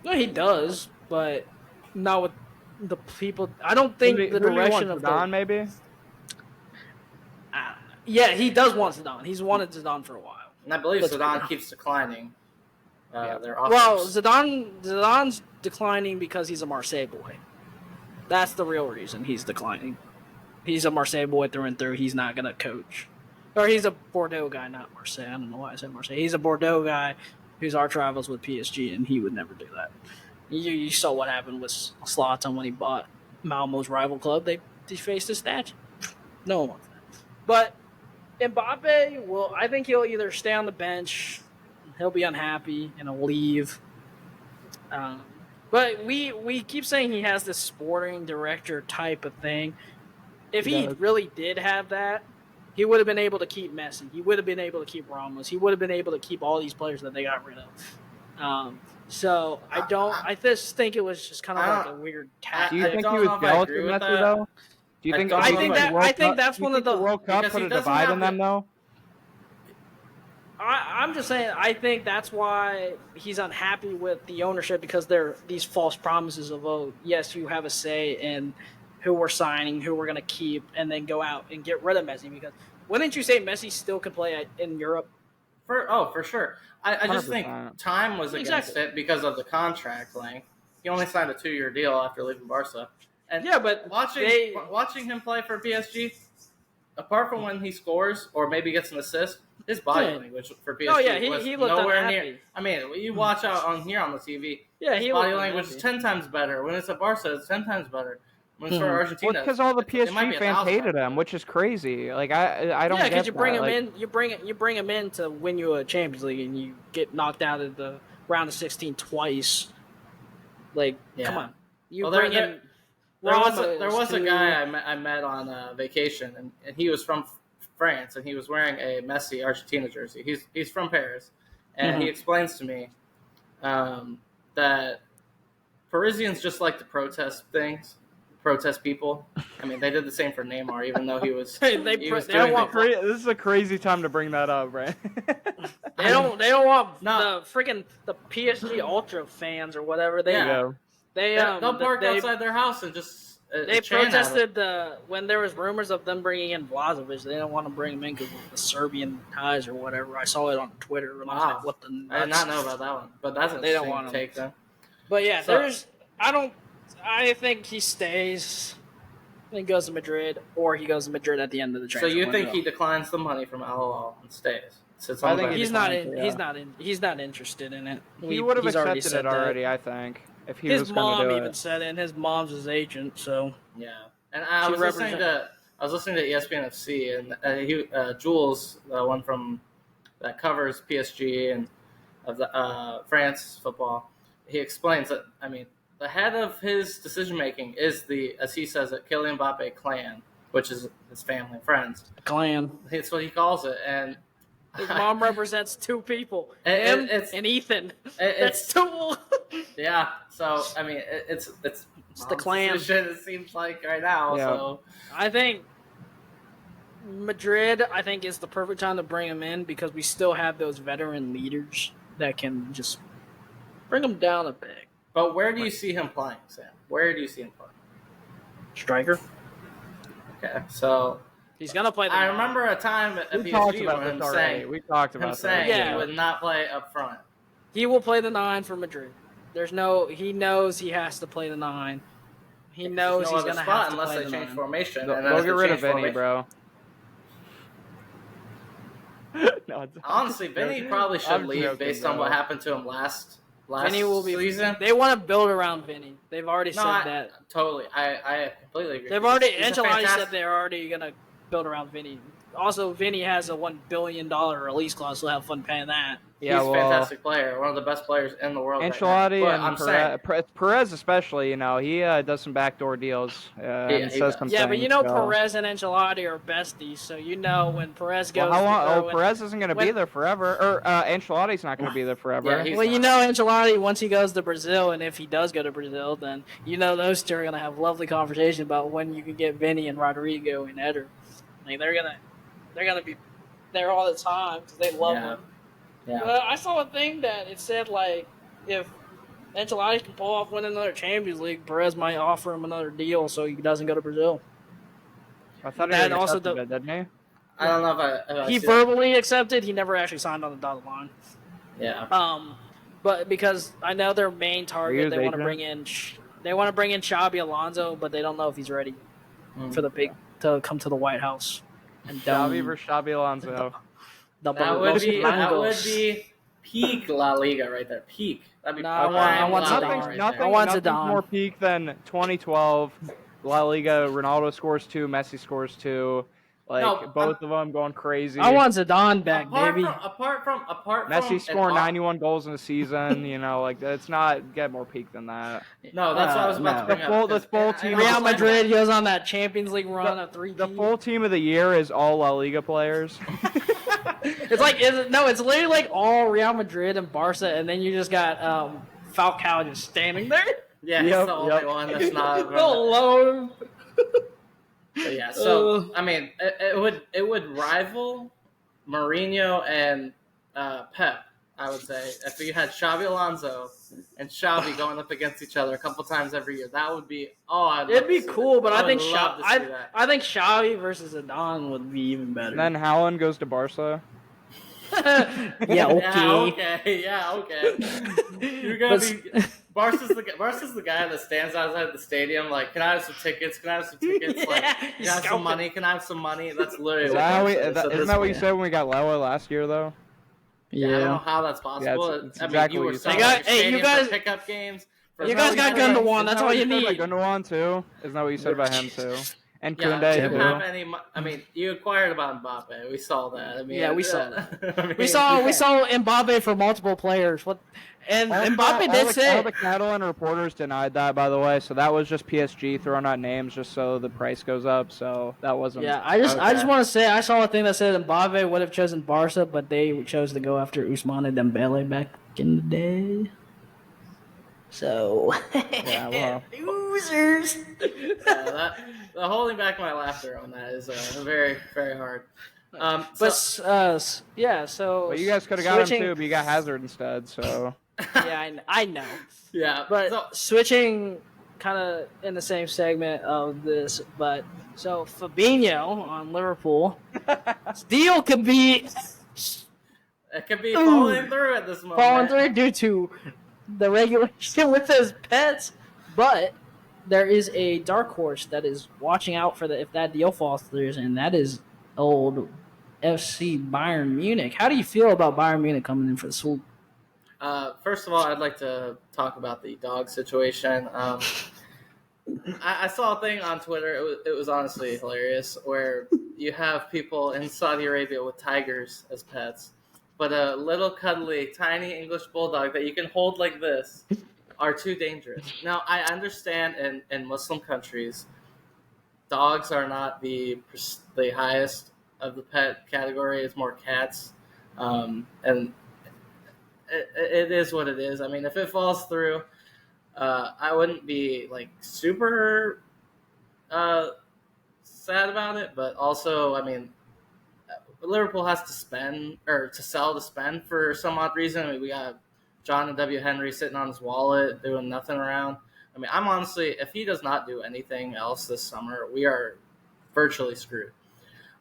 No, he does, but not with the people. I don't think the direction of Zidane, maybe. Yeah, he does want Zidane. He's wanted Zidane for a while. And I believe Zidane keeps declining. Their offers. Well, Zidane's declining because he's a Marseille boy. That's the real reason he's declining. He's a Marseille boy through and through. He's not going to coach. Or he's a Bordeaux guy, not Marseille. I don't know why I said Marseille. He's a Bordeaux guy who's our rivals with PSG, and he would never do that. You saw what happened with Zlatan when he bought Malmo's rival club. They defaced his statue. No one wants that. But Mbappe, I think he'll either stay on the bench, he'll be unhappy, and he'll leave. But we keep saying he has this sporting director type of thing. If he really did have that, he would have been able to keep Messi. He would have been able to keep Ramos. He would have been able to keep all these players that they got rid of. So I just think it was just kind of like a weird tactic. Do you think he was jealous of Messi though? Do you think? I think that's one of the World Cup put a divide in them though. I'm just saying. I think that's why he's unhappy with the ownership because they're these false promises of yes, you have a say in who we're signing, who we're going to keep, and then go out and get rid of Messi. Because wouldn't you say Messi still could play in Europe? For sure. I just think time was against it because of the contract length. He only signed a 2-year deal after leaving Barca. And but watching him play for PSG, apart from when he scores or maybe gets an assist, his body language for PSG was he looked nowhere unhappy. Near. I mean, you watch out on the TV. Yeah, his body language is 10 times better. When it's at Barca, it's 10 times better. When it's for Argentina, well, because all the PSG fans hated him, which is crazy. Like I don't. Yeah, because you bring him in, you bring him in to win you a Champions League, and you get knocked out of the round of 16 twice. Like, come on, bring in. There was a guy I met on vacation, and he was from France, and he was wearing a Messi Argentina jersey. He's from Paris, and he explains to me that Parisians just like to protest people. I mean, they did the same for Neymar, even though he was. This is a crazy time to bring that up, right? They don't want the PSG Ultra fans or whatever. They They'll park outside their house and just they chant at them. protested when there was rumors of them bringing in Vlahovic. They didn't want to bring him in because of the Serbian ties or whatever. I saw it on Twitter. And I was like, what the nuts? I did not know about that one, but that's They don't interesting want to take them. But yeah, I think he stays. I think he goes to Madrid, or he goes to Madrid at the end of the transfer. So you think he declines the money from LOL and stays? I think he's not interested in it. He would have accepted it already, I think, if he was going to do it. His mom even said it, and his mom's his agent, so yeah. And I was listening to ESPN FC, and Jules, the one that covers PSG and of the France football, he explains that the head of his decision making is as he says it, Kylian Mbappe clan, which is his family and friends. Clan. That's what he calls it, and his mom represents two people, him and Ethan. That's two. Yeah, so it's the clan. It seems like right now. Yeah. So I think Madrid, is the perfect time to bring him in because we still have those veteran leaders that can just bring him down a bit. But where do you see him playing, Sam? Where do you see him playing? Striker. Okay, so he's gonna play. I remember a time at PSG where we talked about he would not play up front. He will play the 9 for Madrid. He knows he has to play the 9. He knows he's gonna have to unless play they the change 9. formation. They'll get rid of Vinny, bro. Honestly, Vinny probably should leave based on what happened to him last Vinny will be season. They want to build around Vinny. They've already said that. Totally. I completely agree. They've already Ancelotti said they're already gonna build around Vinny. Also, Vinny has a $1 billion release clause, so have fun paying that. Yeah, he's a fantastic player, one of the best players in the world. Ancelotti and Perez especially, he does some backdoor deals. And says some but things, Perez and Ancelotti are besties, so when Perez goes. Perez isn't going to be there forever, or Ancelotti's not going to be there forever. Yeah, Ancelotti, once he goes to Brazil, and if he does go to Brazil, then those two are going to have lovely conversation about when you can get Vinny and Rodrigo and Eder. They're gonna be there all the time because they love him. Yeah. But I saw a thing that it said if Ancelotti can pull off winning another Champions League, Perez might offer him another deal so he doesn't go to Brazil. I thought he accepted it, didn't he? I don't know if he verbally accepted. He never actually signed on the dotted line. Yeah. But because I know their main target, they want to bring in Xabi Alonso, but they don't know if he's ready for to come to the White House. And Xavi versus Xabi Alonso. That would be peak La Liga right there. Peak. That'd be I want Zidane more peak than 2012 La Liga. Ronaldo scores 2, Messi scores 2. Both of them going crazy. I want Zidane back, baby. Apart from Messi scoring 91 goals in a season, it's not get more peak than that. No, that's what I was about to bring up. The full team. Real Madrid goes on that Champions League run of 3. The full team of the year is all La Liga players. It's literally like all Real Madrid and Barca, and then you just got Falcao just standing there. Yeah, he's the only one that's not alone. But yeah, it would rival Mourinho and Pep, I would say. If you had Xabi Alonso and Xavi going up against each other a couple times every year, that would be it'd be cool. But I think Xavi versus Zidane would be even better. And then Haaland goes to Barca. Yeah, okay. You're gonna be Barca's the guy that stands outside the stadium like, can I have some tickets? Can I have some tickets? Can I have some money? Can I have some money? That's literally isn't that what you said when we got Lewa last year though? Yeah, I don't know how that's possible. Yeah, it's exactly you were saying. you guys pickup games. You guys got Gundogan. That's all you need. Gundogan too. Isn't that what you said about him too? And Koundé. You inquired about Mbappe. We saw that. We saw that. We saw Mbappe for multiple players. And Mbappe did say all the Catalan reporters denied that, by the way. So that was just PSG throwing out names just so the price goes up. So that wasn't. Yeah, I just want to say I saw a thing that said Mbappe would have chosen Barca, but they chose to go after Ousmane Dembele back in the day. So losers. The holding back my laughter on that is very, very hard. But yeah, so Well, you guys could have got him switching- too, but you got Hazard instead. So Yeah, I know. Yeah, But so, switching kind of in the same segment of this, but so Fabinho on Liverpool, his deal could be it could be falling through at this moment. falling through due to the regulation with his pets, but there is a dark horse that is watching out for if that deal falls through, and that is old FC Bayern Munich. How do you feel about Bayern Munich coming in for the swoop? First of all, I'd like to talk about the dog situation. I saw a thing on Twitter. It was honestly hilarious, where you have people in Saudi Arabia with tigers as pets, but a little cuddly, tiny English bulldog that you can hold like this are too dangerous. Now, I understand in Muslim countries, dogs are not the highest of the pet category. It's more cats, and it is what it is. I mean, if it falls through, I wouldn't be like super sad about it, but also, I mean, Liverpool has to spend or to sell to spend for some odd reason. I mean, we got John and W. Henry sitting on his wallet doing nothing around. I mean, I'm honestly, if he does not do anything else this summer, we are virtually screwed.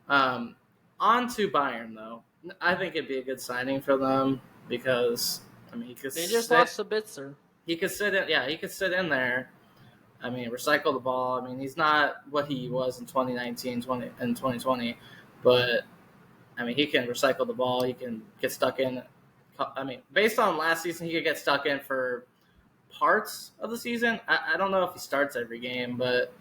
On to Bayern, though. I think it'd be a good signing for them because, I mean, They just lost Sabitzer. He could sit in, he could sit in there. I mean, recycle the ball. I mean, he's not what he was in 2019, and 2020, but I mean, he can recycle the ball. He can get stuck in. I mean, based on last season, he could get stuck in for parts of the season. I don't know if he starts every game, but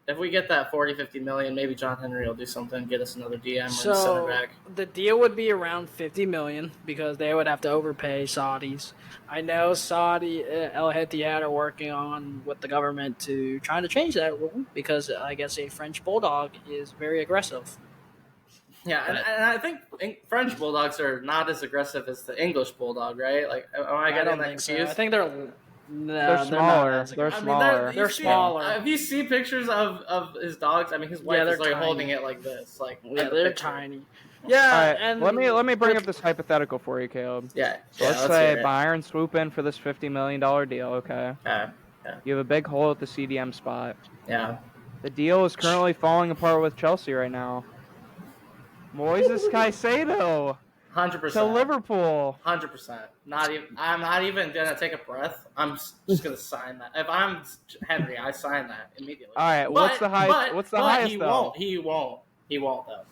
if we get that 40, 50 million, maybe John Henry will do something, get us another DM or center back. The deal would be around 50 million because they would have to overpay Saudis. I know Saudi El Etihad are working on with the government to trying to change that rule because I guess a French bulldog is very aggressive. Yeah, and I think French bulldogs are not as aggressive as the English bulldog, right? Like, am I getting that confused? So. I think they're smaller. They're smaller. They're smaller. If you see pictures of his dogs, I mean, his wife is like holding it like this, like they're tiny. Yeah, all right, and let me bring up this hypothetical for you, Caleb. Yeah. So let's say Bayern swoop in for this $50 million deal. Okay. Yeah. You have a big hole at the CDM spot. Yeah. The deal is currently falling apart with Chelsea right now. Moises Caicedo 100% to Liverpool. 100%. I'm not even gonna take a breath. I'm just gonna sign that. If I'm Henry, I sign that immediately. All right. What's the highest? He won't though.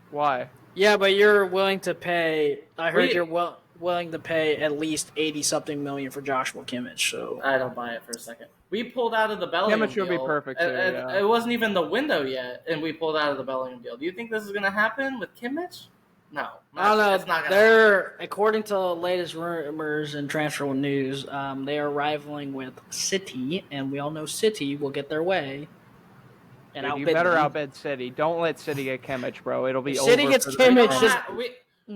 Why? Yeah, but you're willing to pay. I heard you're willing to pay at least 80-something million for Joshua Kimmich. So I don't buy it for a second. We pulled out of the Bellingham deal. Kimmich would be perfect too. It wasn't even the window yet, and we pulled out of the Bellingham deal. Do you think this is going to happen with Kimmich? No. I don't know. It's not gonna according to the latest rumors and transfer news, they are rivaling with City, and we all know City will get their way. And dude, you better outbid City. Don't let City get Kimmich, bro. It'll be City over. gets Kimmich.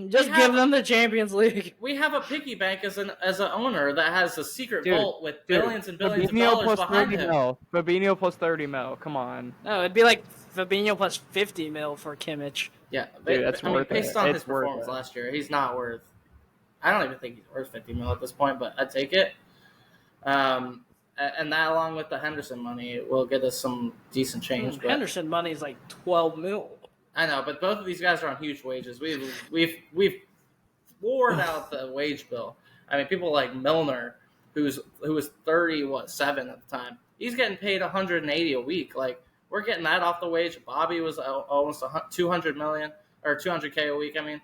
Just give them the Champions League. We have a piggy bank as an owner that has a secret vault with billions and billions of Fabinho dollars behind him. Fabinho plus 30 mil. Come on. No, it'd be like Fabinho plus 50 mil for Kimmich. Yeah, dude, that's worth based it. on It's his performance last year, he's not worth. I don't even think he's worth 50 mil at this point, but I'd take it. And that, along with the Henderson money, will get us some decent change. But Henderson money is like 12 mil. I know, but both of these guys are on huge wages. We've floored out the wage bill. I mean, people like Milner, who was 7 at the time. He's getting paid 180 a week. Like, we're getting that off the wage. Bobby was almost 200 million or 200K a week. I mean,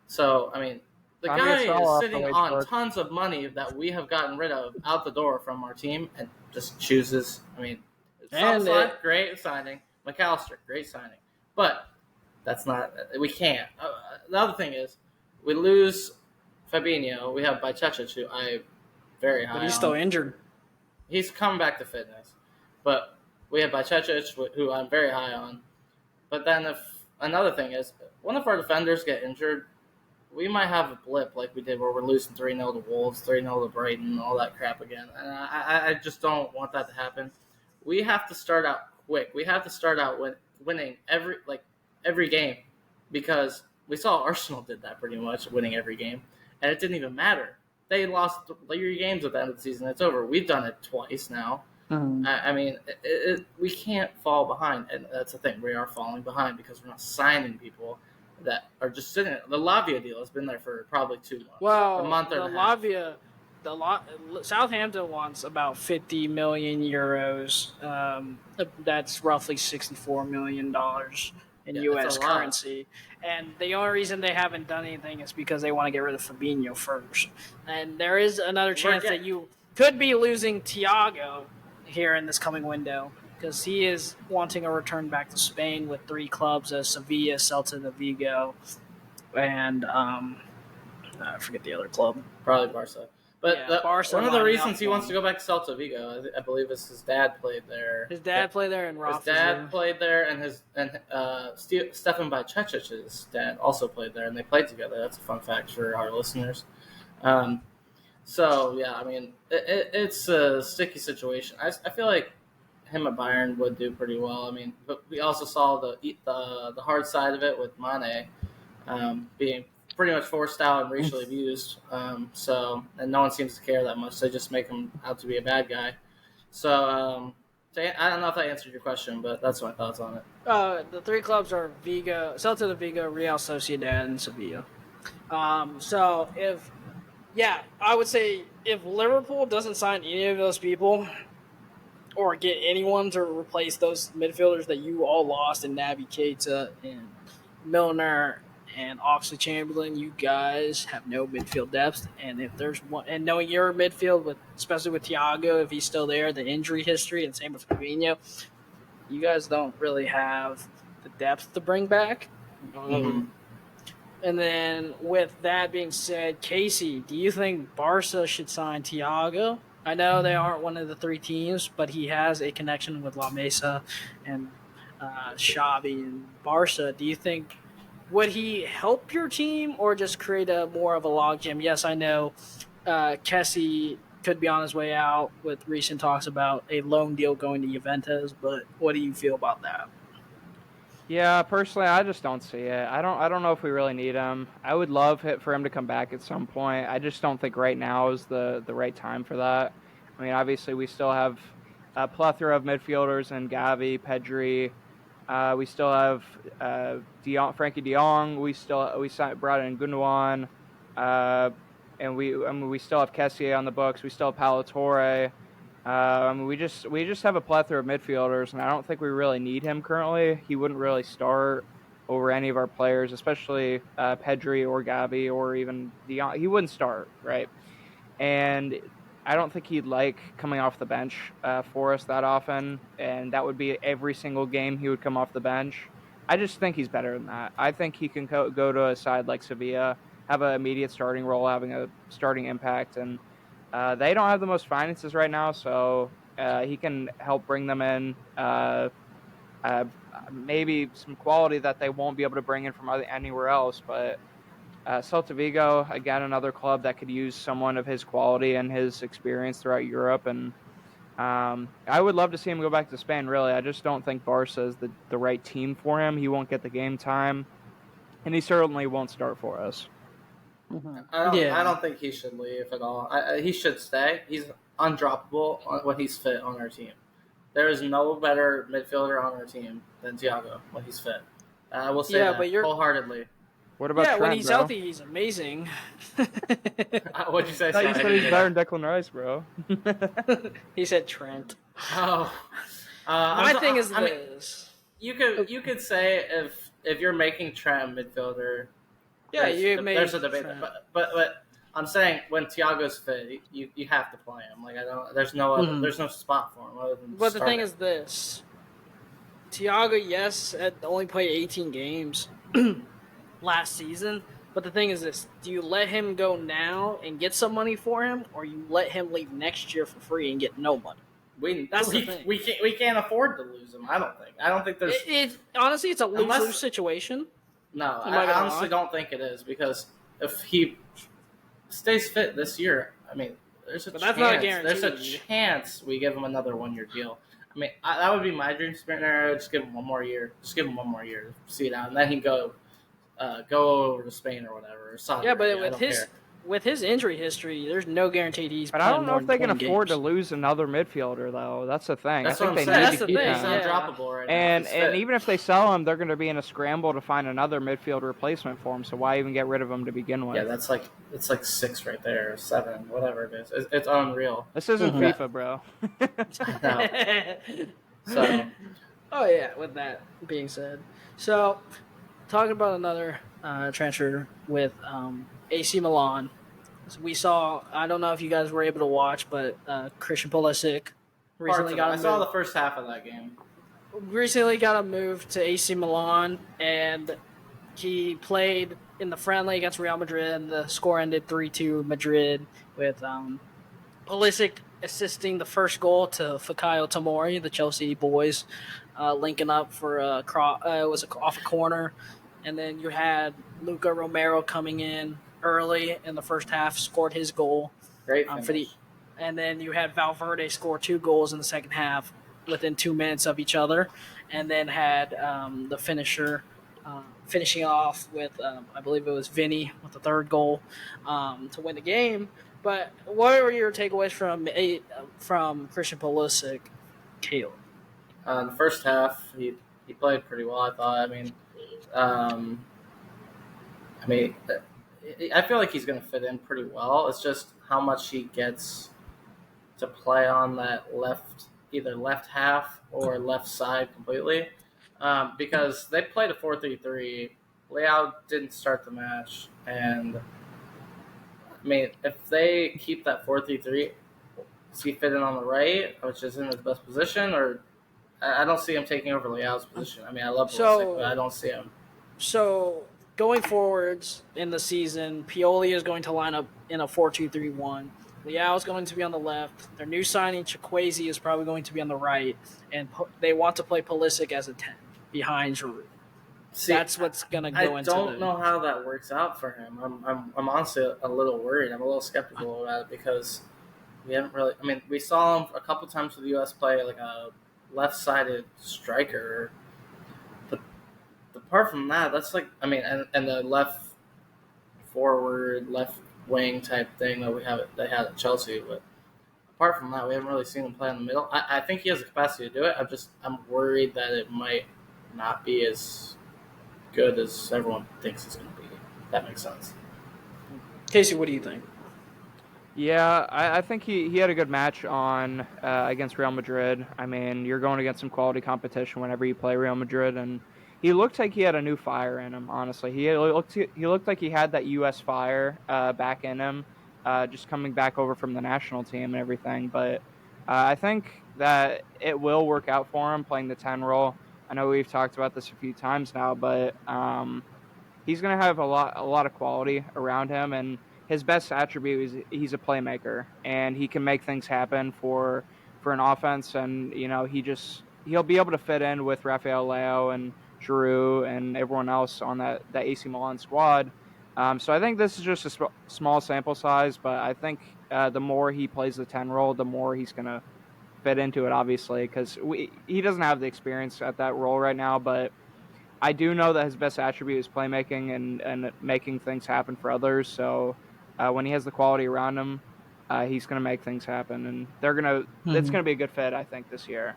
so I mean, the guy is sitting on tons of money that we have gotten rid of out the door from our team, and just chooses. I mean, great signing. McAllister, great signing, but that's not. We can't. The other thing is, we lose Fabinho. We have Bajcetic, who I'm very high on. But he's still injured. He's coming back to fitness. But we have Bajcetic, who I'm very high on. But then if another thing is, one of our defenders get injured, we might have a blip like we did where we're losing 3-0 to Wolves, 3-0 to Brighton, all that crap again. And I just don't want that to happen. We have to start out quick. We have to start out winning every game. because we saw Arsenal did that pretty much, winning every game, and it didn't even matter. They lost 3 games at the end of the season. It's over. We've done it twice now. Mhm. I mean, we can't fall behind, and that's the thing. We are falling behind because we're not signing people that are just sitting. The Lavia deal has been there for probably 2 months, Well, a month the and a half. Lavia, Southampton wants about 50 million euros. That's roughly $64 million in Yeah, U.S. it's a lot. currency. And the only reason they haven't done anything is because they want to get rid of Fabinho first. And there is another chance that you could be losing Thiago here in this coming window, because he is wanting a return back to Spain with 3 clubs: Sevilla, Celta de Vigo, and I forget the other club. Probably Barca. But Yeah, Barca one of the lining reasons up he for wants him. to go back to Celta Vigo, I believe, is his dad played there. His dad played there, and His Rafa's dad there. played there, and Stefan Bajcecic's dad also played there, and they played together. That's a fun fact for our listeners. So yeah, I mean, it's a sticky situation. I feel like him at Bayern would do pretty well. I mean, but we also saw the hard side of it with Mane being pretty much forced out and racially abused. And no one seems to care that much. They just make him out to be a bad guy. I don't know if that answered your question, but that's my thoughts on it. The 3 clubs are Vigo, Celta de Vigo, Real Sociedad, and Sevilla. I would say if Liverpool doesn't sign any of those people or get anyone to replace those midfielders that you all lost in Naby Keita and Milner and Oxley Chamberlain, you guys have no midfield depth. And if there's one, and knowing your midfield, especially with Thiago, if he's still there, the injury history, and same with Fabinho, you guys don't really have the depth to bring back. Mm-hmm. And then, with that being said, Casey, do you think Barca should sign Thiago? I know they aren't one of the 3 teams, but he has a connection with La Mesa and Xavi and Barca. Do you think, would he help your team or just create more of a logjam? Yes, I know Kessie could be on his way out with recent talks about a loan deal going to Juventus, but what do you feel about that? Yeah, personally, I just don't see it. I don't know if we really need him. I would love for him to come back at some point. I just don't think right now is the right time for that. I mean, obviously, we still have a plethora of midfielders in Gavi, Pedri. We still have Frankie De Jong. We brought in Gundogan, and we still have Kessie on the books. We still have Palo Torre. We just have a plethora of midfielders, and I don't think we really need him currently. He wouldn't really start over any of our players, especially Pedri or Gavi or even De Jong. He wouldn't start, right? And I don't think he'd like coming off the bench for us that often, and that would be every single game he would come off the bench. I just think he's better than that. I think he can go to a side like Sevilla, have an immediate starting role, having a starting impact, and they don't have the most finances right now, so he can help bring them in maybe some quality that they won't be able to bring in from anywhere else. But Celta Vigo, again, another club that could use someone of his quality and his experience throughout Europe. And I would love to see him go back to Spain, really. I just don't think Barca is the right team for him. He won't get the game time, and he certainly won't start for us. Mm-hmm. I don't think he should leave at all. He should stay. He's undroppable when he's fit on our team. There is no better midfielder on our team than Thiago when he's fit. I will say that wholeheartedly. What about Trent, when he's bro? healthy, he's amazing. What'd you say? I thought you said he's better than Declan Rice, bro. He said Trent. Oh, my thing is this. You could say if you're making Trent midfielder. Yeah, there's a debate, but I'm saying when Thiago's fit, you have to play him. Like there's no spot for him other than. But the thing is this: Thiago, yes, only played 18 games last season. But the thing is this: do you let him go now and get some money for him, or you let him leave next year for free and get no money? That's the thing. We can't afford to lose him. I don't think there's. Honestly, it's a lose-lose situation. No, I honestly don't think it is, because if he stays fit this year, I mean, there's a chance we give him another 1-year deal. I mean, that would be my dream scenario. Just give him one more year. See it out, and then he can go go over to Spain or whatever. Or Saudi Yeah, but Arabia, I don't care. with his injury history, there's no guarantee he's But I playing don't know more if than they can 20 afford to games. lose another midfielder, though. That's the thing. That's I what think I'm they saying. need That's to the keep thing, He's him. yeah. undroppable right now. And He's fit. even if they sell him, they're going to be in a scramble to find another midfield replacement for him. So why even get rid of him to begin with? Yeah, it's like 6 right there, or 7, whatever it is. It's unreal. This isn't Mhm. FIFA, bro. No. So Oh yeah. With that being said, so talking about another transfer with AC Milan. So we saw. I don't know if you guys were able to watch, but Christian Pulisic parts recently of it. got I a saw move. the first half of that game. Recently got a move to AC Milan, and he played in the friendly against Real Madrid, and the score ended 3-2 Madrid with Pulisic assisting the first goal to Fikayo Tomori, the Chelsea boys, linking up for it was off a corner, and then you had Luca Romero coming in early in the first half, scored his goal Great for the, finish. and then you had Valverde score 2 goals in the second half within 2 minutes of each other, and then had the finisher. Finishing off with, I believe it was Vinny with the third goal to win the game. But what were your takeaways from Christian Pulisic, Caleb? The first half, he played pretty well. I thought. Um, I mean, I feel like he's going to fit in pretty well. It's just how much he gets to play on that either left half or left side completely. Because they played a 4-3-3. Leao didn't start the match, and I mean, if they keep that 4-3-3, does he fit in on the right, which is in his best position, or I don't see him taking over Leao's position. I mean, I love Pulisic, but I So, don't see him. so going forwards in the season, Pioli is going to line up in a 4-2-3-1. Leao is going to be on the left. Their new signing, Chikwueze, is probably going to be on the right, and they want to play Pulisic as a 10 behind Giroud. See, That's what's going to go I into don't know how that works out for him. I'm honestly a little worried. I'm a little skeptical about it because we haven't really. I mean, we saw him a couple times for the U.S. play like a left-sided striker, but apart from that, that's like I mean, and the left forward, left wing type thing that they had at Chelsea. But apart from that, we haven't really seen him play in the middle. I think he has the capacity to do it. I'm worried that it might not be as good as everyone thinks it's going to be. That makes sense. Casey, what do you think? Yeah, I think he had a good match on against Real Madrid. I mean, you're going against some quality competition whenever you play Real Madrid, and he looked like he had a new fire in him. Honestly, he looked like he had that U.S. fire back in him, just coming back over from the national team and everything. But I think that it will work out for him playing the 10 role. I know we've talked about this a few times now, but he's going to have a lot of quality around him, and his best attribute is he's a playmaker, and he can make things happen for an offense. And he'll be able to fit in with Rafael Leao and Giroud and everyone else on that AC Milan squad. So I think this is just a small sample size, but I think the more he plays the 10 role, the more he's going to fit into it, obviously, because he doesn't have the experience at that role right now, but I do know that his best attribute is playmaking and making things happen for others. So when he has the quality around him, he's going to make things happen, and it's going to be a good fit, I think, this year.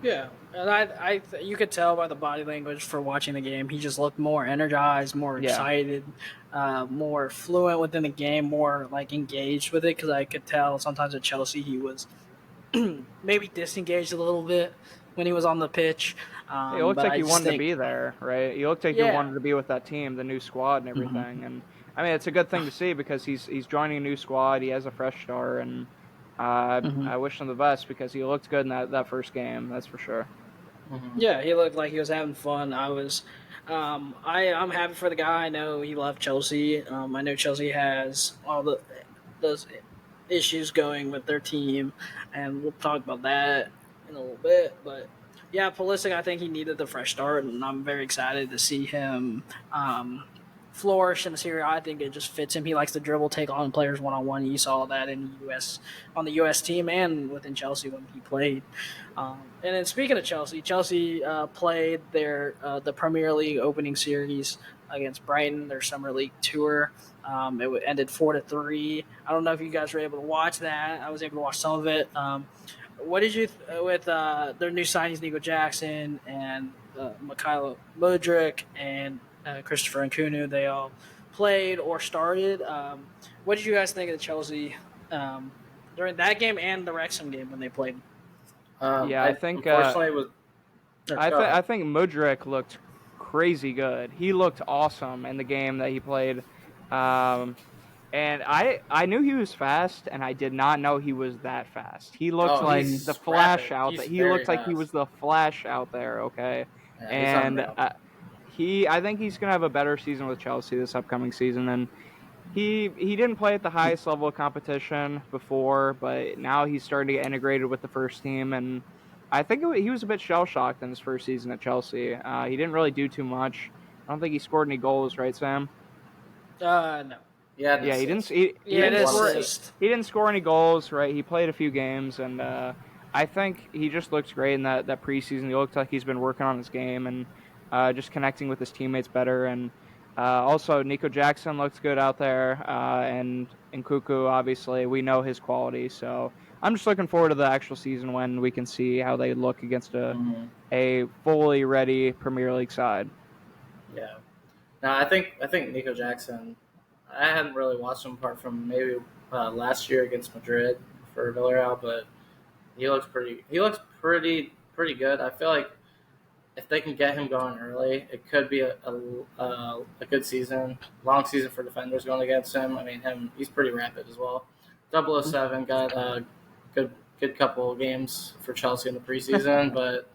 Yeah, and you could tell by the body language for watching the game. He just looked more energized, more excited, more fluent within the game, more like engaged with it. Because I could tell sometimes at Chelsea he was maybe disengaged a little bit when he was on the pitch. It looked but like I he just wanted to think, be there, right? He looked like he wanted to be with that team, the new squad, and everything. And I mean, it's a good thing to see because he's joining a new squad. He has a fresh start, and I wish him the best because he looked good in that first game. That's for sure. Yeah, he looked like he was having fun. I'm happy for the guy. I know he left Chelsea. I know Chelsea has all those issues going with their team, and we'll talk about that in a little bit. But yeah, Pulisic, I think he needed the fresh start, and I'm very excited to see him flourish in the Serie A. I think it just fits him. He likes to dribble, take on players one-on-one. You saw that in the on the U.S. team and within Chelsea when he played. And then speaking of Chelsea, Chelsea played the Premier League opening series against Brighton, their summer league tour. It ended 4-3. I don't know if you guys were able to watch that. I was able to watch some of it. What did you with their new signings, Nico Jackson and Mikhailo Mudryk and Christopher Nkunku? They all played or started. What did you guys think of the Chelsea during that game and the Wrexham game when they played? I think unfortunately I think Mudryk looked crazy good. He looked awesome in the game that he played. And I knew he was fast, and I did not know he was that fast. He looked like the Flash out there. He looked like he was the Flash out there, okay? Yeah, and I think he's going to have a better season with Chelsea this upcoming season. And he didn't play at the highest level of competition before, but now he's starting to get integrated with the first team. And I think he was a bit shell-shocked in his first season at Chelsea. He didn't really do too much. I don't think he scored any goals, right, Sam? No. Yeah, he didn't. He didn't score any goals, right? He played a few games, and I think he just looks great in that preseason. He looks like he's been working on his game and just connecting with his teammates better. And also, Nico Jackson looks good out there, and Nkunku, obviously, we know his quality. So I'm just looking forward to the actual season when we can see how they look against a fully ready Premier League side. Yeah. No, I think Nico Jackson. I hadn't really watched him apart from maybe last year against Madrid for Villarreal, but he looks pretty good. I feel like if they can get him going early, it could be a good season, long season for defenders going against him. I mean, he's pretty rapid as well. 007 got a good couple of games for Chelsea in the preseason, but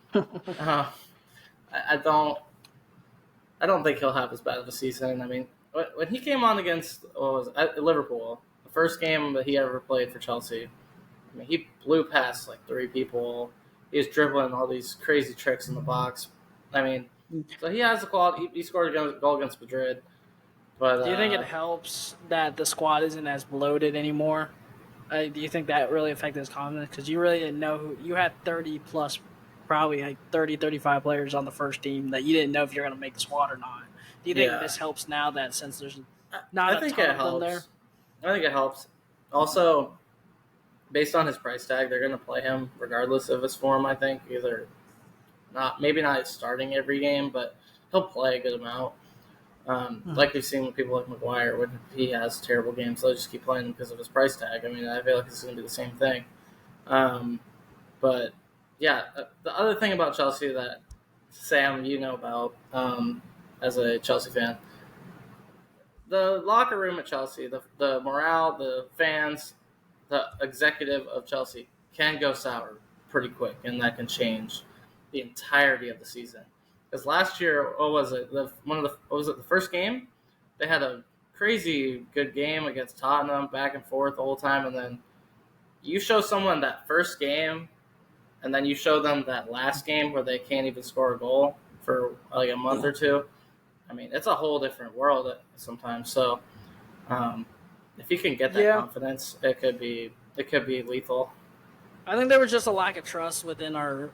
I don't think he'll have as bad of a season. I mean, when he came on against Liverpool, the first game that he ever played for Chelsea, I mean, he blew past like 3 people. He was dribbling all these crazy tricks in the box. I mean, so he has the quality. He scored a goal against Madrid. But do you think it helps that the squad isn't as bloated anymore? Do you think that really affected his confidence? Because you really didn't know who you had 30 plus, probably like 30, 35 players on the first team that you didn't know if you're going to make the squad or not. Do you think this helps now that since there's not a ton of them there? I think it helps. Also, based on his price tag, they're going to play him regardless of his form, I think. Maybe not starting every game, but he'll play a good amount. Like we've seen with people like Maguire, when he has terrible games, they'll just keep playing him because of his price tag. I mean, I feel like it's going to be the same thing. But, yeah, the other thing about Chelsea that, Sam, you know about as a Chelsea fan, the locker room at Chelsea, the morale, the fans, the executive of Chelsea can go sour pretty quick, and that can change the entirety of the season. Because last year, what was it? The first game? They had a crazy good game against Tottenham, back and forth the whole time, and then you show someone that first game, and then you show them that last game where they can't even score a goal for like a month or two. I mean, it's a whole different world sometimes. So, if you can get that confidence, it could be lethal. I think there was just a lack of trust with our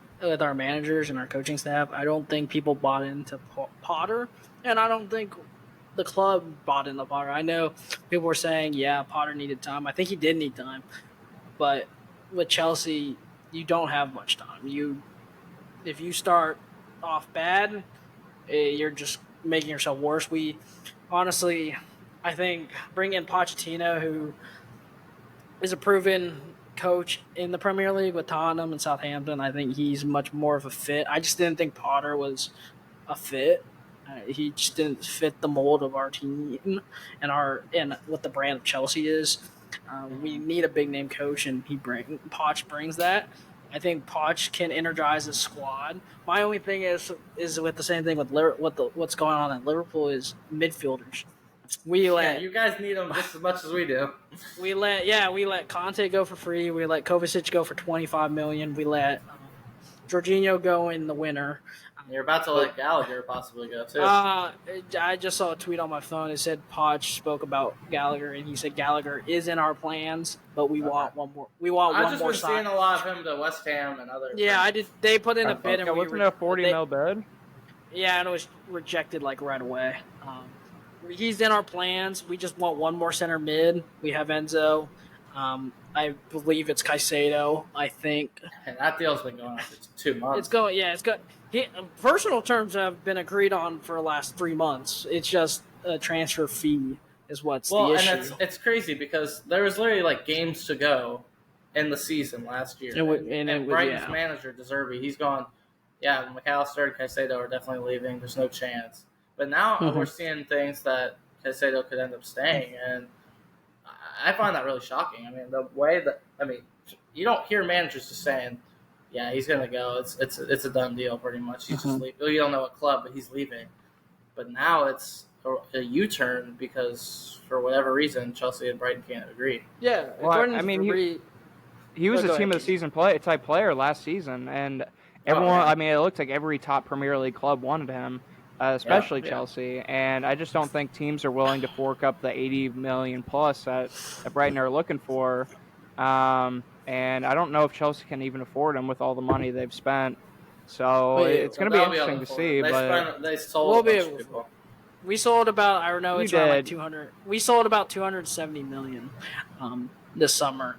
managers and our coaching staff. I don't think people bought into Potter, and I don't think the club bought into Potter. I know people were saying, Potter needed time. I think he did need time, but with Chelsea, you don't have much time. If you start off bad, you're just making yourself worse. I think bring in Pochettino, who is a proven coach in the Premier League with Tottenham and Southampton. I think he's much more of a fit. I just didn't think Potter was a fit. He just didn't fit the mold of our team and what the brand of Chelsea is. We need a big name coach, and Poch brings that. I think Poch can energize the squad. My only thing is with the same thing with what's going on at Liverpool is midfielders. You guys need them just as much as we do. We let Conte go for free. We let Kovacic go for $25 million. We let Jorginho go in the winter. You're about to let Gallagher possibly go too. I just saw a tweet on my phone. It said Podge spoke about Gallagher, and he said Gallagher is in our plans, but we want one more. We want one more. I've just been seeing a lot of him to West Ham and other. Yeah, I did. They put in a bid, and wasn't it a 40 mil bid? Yeah, and it was rejected like right away. He's in our plans. We just want one more center mid. We have Enzo. I believe it's Caicedo. I think. And that deal's been going on for 2 months. It's going. Yeah, it's good. Personal terms have been agreed on for the last 3 months. It's just a transfer fee is what's the issue. And it's crazy because there was literally like games to go in the season last year. And Brighton's manager, De Zerbi, he's gone. Yeah, McAllister and Caicedo are definitely leaving. There's no chance. But now we're seeing things that Caicedo could end up staying, and I find that really shocking. I mean, the way that you don't hear managers just saying, "Yeah, he's gonna go." It's a done deal, pretty much. He's just leaving. You don't know what club, but he's leaving. But now it's a U-turn because for whatever reason, Chelsea and Brighton can't agree. Yeah, well, he was a team of the season type player last season, and everyone. I mean, it looked like every top Premier League club wanted him. Especially Chelsea, and I just don't think teams are willing to fork up the 80 million plus that Brighton are looking for, and I don't know if Chelsea can even afford them with all the money they've spent. So it's going to be interesting to see. They sold a bunch of people. We sold about it's around like 200. We sold about 270 million this summer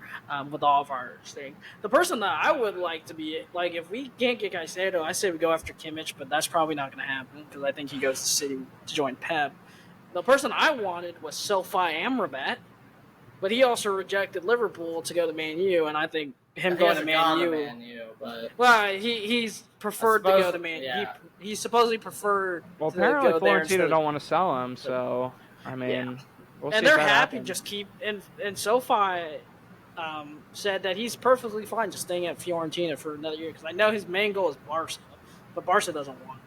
with all of our thing. The person that I would like to be like, if we can't get Caicedo, I say we go after Kimmich, but that's probably not going to happen because I think he goes to City to join Pep. The person I wanted was Sophie Amrabat, but he also rejected Liverpool to go to Man U, and I think him going to Man U. Well, he's preferred to go to Man U. He supposedly preferred. Well, apparently Fiorentina don't want to sell him, so I mean. Yeah. We'll and they're happy just keep and Sophie said that he's perfectly fine just staying at Fiorentina for another year because I know his main goal is Barca, but Barca doesn't want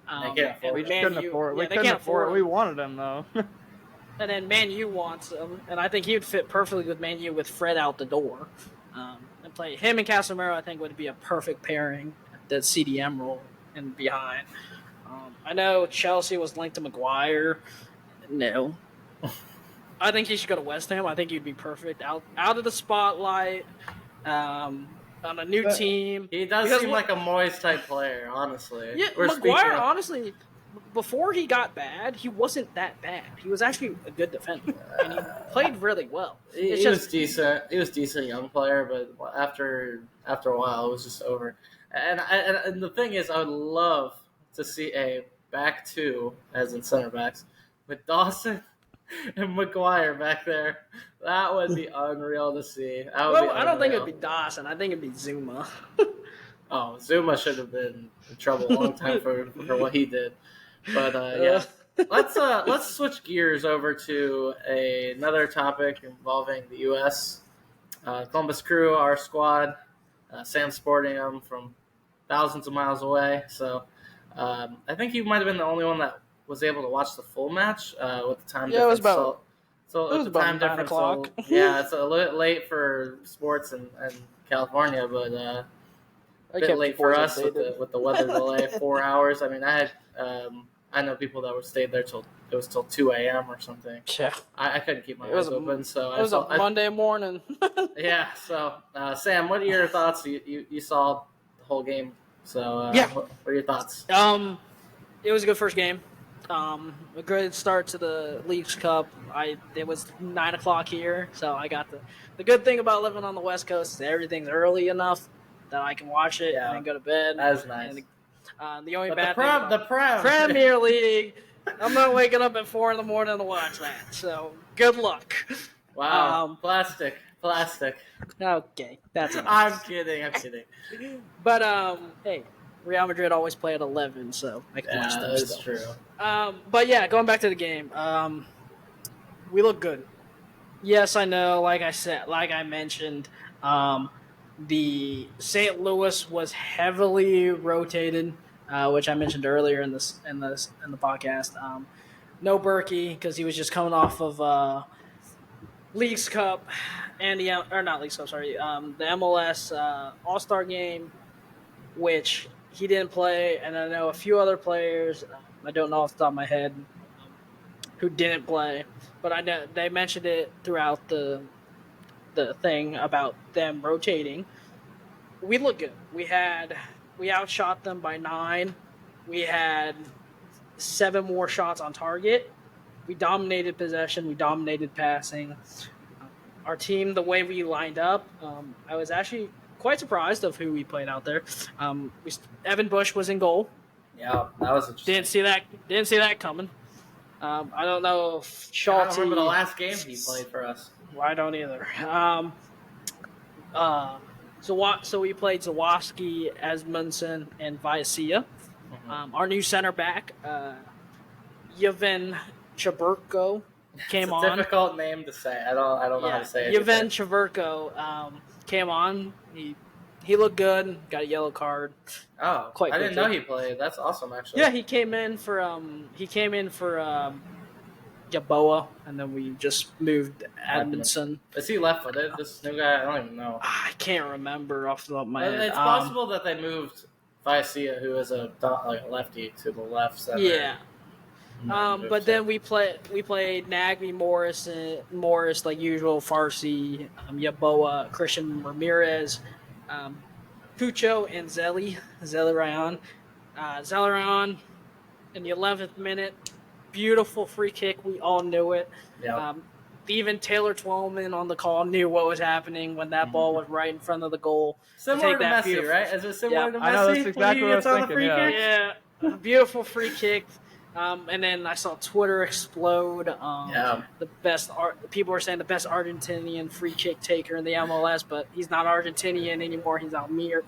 him. We couldn't afford it. We couldn't afford it. We wanted him though. And then Man U wants him, and I think he would fit perfectly with Man U with Fred out the door, and play him and Casemiro. I think would be a perfect pairing. The CDM role and behind. I know Chelsea was linked to Maguire. No. I think he should go to West Ham. I think he'd be perfect out of the spotlight, on a new team. He does seem like a Moyes type player, honestly. Yeah, Maguire, honestly, before he got bad, he wasn't that bad. He was actually a good defender, and he played really well. He was decent. He was a decent young player, but after a while, it was just over. And the thing is, I would love to see a back two, as in center backs, with Dawson and Maguire back there. That would be unreal to see. I don't think it'd be Dawson. I think it'd be Zuma. Zuma should have been in trouble a long time for what he did. But yeah, let's switch gears over to another topic involving the U.S. Columbus Crew, our squad. Sam's sporting them from thousands of miles away. So I think you might have been the only one that was able to watch the full match with the time difference. It was about it was about 9 o'clock. So, yeah, it's a little late for sports in California, but a bit late for us with the weather delay, 4 hours. I mean, I know people that were stayed there till 2 a.m. or something. Yeah, I couldn't keep my eyes open. So it was a Monday morning. Yeah. So Sam, what are your thoughts? You saw the whole game. So what are your thoughts? It was a good first game. A good start to the Leagues Cup. It was 9 o'clock here, so I got the good thing about living on the West Coast is everything's early enough that I can watch it and then go to bed. That's nice. The only bad thing the Premier League, I'm not waking up at 4 a.m. to watch that. So good luck. Wow, plastic. Okay, that's enough. I'm kidding. But hey, Real Madrid always play at 11, so I can watch those. That's true. But yeah, going back to the game, we look good. Yes, I know. Like I mentioned, the St. Louis was heavily rotated, which I mentioned earlier in the podcast. No Berkey because he was just coming off of Leagues Cup and the MLS All-Star game, which he didn't play, and I know a few other players. I don't know off the top of my head who didn't play, but I know they mentioned it throughout the thing about them rotating. We look good. We outshot them by 9. We had 7 more shots on target. We dominated possession. We dominated passing. Our team, the way we lined up, I was actually quite surprised of who we played out there. Evan Bush was in goal. Yeah, that was interesting. Didn't see that coming. I don't know if Schulte. I don't remember the last game he played for us. Well, I don't either. So we played Zawoski, Edmundson, and Viacia. Our new center back, Yevhen Chaburko, came on. It's a difficult name to say. I don't know how to say it. Yevhen Chaburko came on. He looked good. Got a yellow card. Oh, I didn't know he played. That's awesome, actually. Yeah, he came in for Yaboa, and then we just moved Edmundson. Is he left-footed? This new guy, I don't even know. I can't remember off the top of my head. It's possible that they moved Viacia, who is a lefty, to the left center. Yeah. But then we played Nagby, Morris like usual, Farsi, Yaboa, Christian Ramirez, Pucho, and Zelarayan. Zelarayan in the 11th minute, beautiful free kick. We all knew it. Yeah. Even Taylor Twellman on the call knew what was happening when that ball was right in front of the goal. Similar to Messi, right? Is it similar to Messi? I know, that's exactly what I was thinking. Yeah, beautiful free kick. And then I saw Twitter explode. The best people were saying the best Argentinian free kick taker in the MLS, but he's not Argentinian anymore. He's Armenian.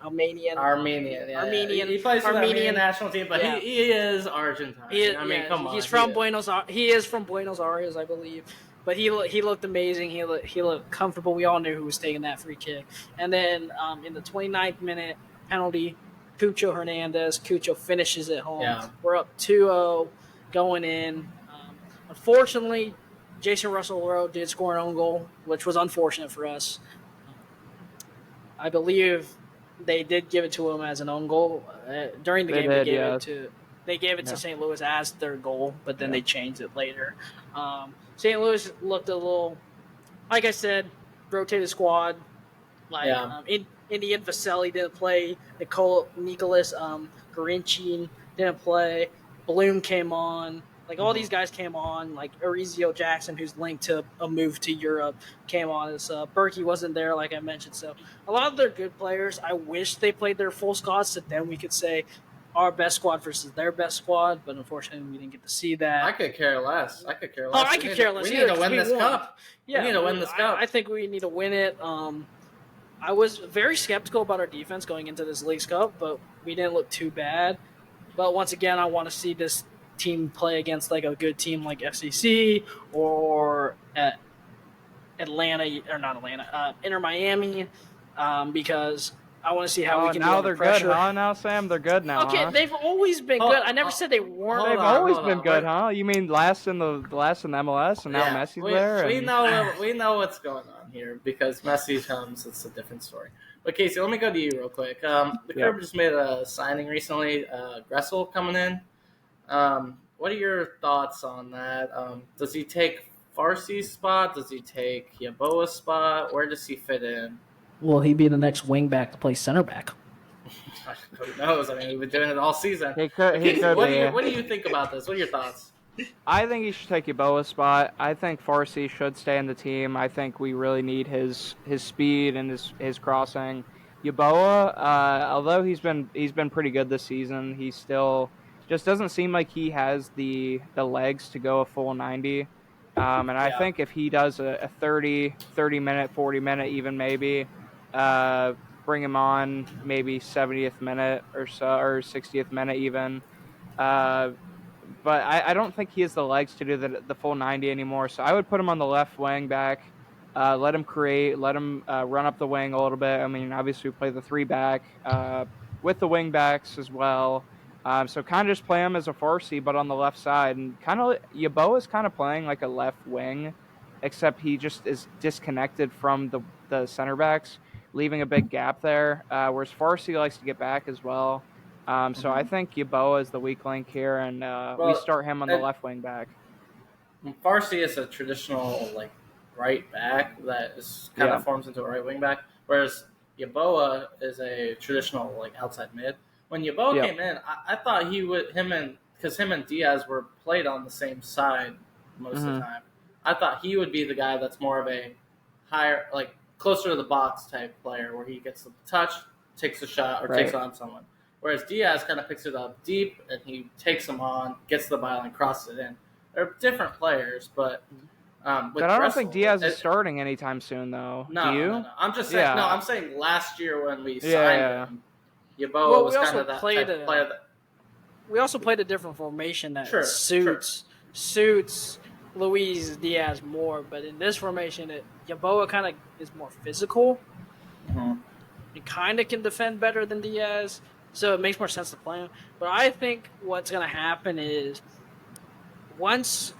Armenian. Yeah. Armenian. He plays for the Armenian national team, but he is Argentine. Come on. He's from Buenos Aires. He is from Buenos Aires, I believe. But he looked amazing. He looked comfortable. We all knew who was taking that free kick. And then in the 29th minute penalty, Cucho Hernandez. Cucho finishes it home. Yeah. We're up 2-0 going in. Unfortunately, Jason Russell-Rowe did score an own goal, which was unfortunate for us. I believe they did give it to him as an own goal. During the game, they gave it to St. Louis as their goal, but then they changed it later. St. Louis looked a little, like I said, rotated squad. Indian Vaselli didn't play. Nicholas Garinchin didn't play. Bloom came on. All these guys came on. Arizio Jackson, who's linked to a move to Europe, came on. Berkey wasn't there, like I mentioned. So a lot of their good players, I wish they played their full squads, so then we could say our best squad versus their best squad. But unfortunately, we didn't get to see that. I could care less. I could care less. We need to win this cup. Yeah, we need to win this cup. I think we need to win it. I was very skeptical about our defense going into this Leagues Cup, but we didn't look too bad. But once again, I want to see this team play against a good team like FCC or Inter Miami, because I want to see how we can. Now they're good, huh? Now, Sam, they're good now. Okay, they've always been good. I never said they weren't. They've always been good, huh? You mean last in the MLS, and now Messi's there? We know what's going on here because Messi comes. It's a different story. But Casey, let me go to you real quick. The Curb just made a signing recently. Gressel coming in. What are your thoughts on that? Does he take Farsi's spot? Does he take Yaboa's spot? Where does he fit in? Will he be the next wing back to play center back? Who knows? We've been doing it all season. He could what do you think about this? What are your thoughts? I think he should take Yaboa's spot. I think Farsi should stay in the team. I think we really need his speed and his crossing. Yaboa, although he's been pretty good this season, he still just doesn't seem like he has the legs to go a full 90. I think if he does a 30 minute, 40 minute even maybe, bring him on maybe 70th minute or so, or 60th minute even. But I don't think he has the legs to do the full 90 anymore. So I would put him on the left wing back, let him create, let him run up the wing a little bit. Obviously we play the 3-back with the wing backs as well. So kind of just play him as a Farsi, but on the left side. And kind of Yaboa is kind of playing like a left wing, except he just is disconnected from the center backs. leaving a big gap there. Whereas Farsi likes to get back as well. So I think Yeboah is the weak link here, and we Well, start him on the left wing back. Farsi is a traditional like right back that is kind of forms into a right wing back, whereas Yeboah is a traditional like outside mid. When Yeboah came in, I thought him and Diaz were played on the same side most of the time. I thought he would be the guy that's more of a higher, like closer to the box type player, where he gets the touch, takes a shot, or takes on someone. Whereas Diaz kind of picks it up deep and he takes them on, gets the byline, crosses it in. They're different players, but but I don't think Diaz is starting anytime soon, though. No, Do you? no. I'm just saying. No, I'm saying last year when we signed him, Yeboah was kind of that type of player. We also played a different formation that suits Luis Diaz more, but in this formation, Yeboah kind of is more physical. He kind of can defend better than Diaz, so it makes more sense to play him. But I think what's going to happen is once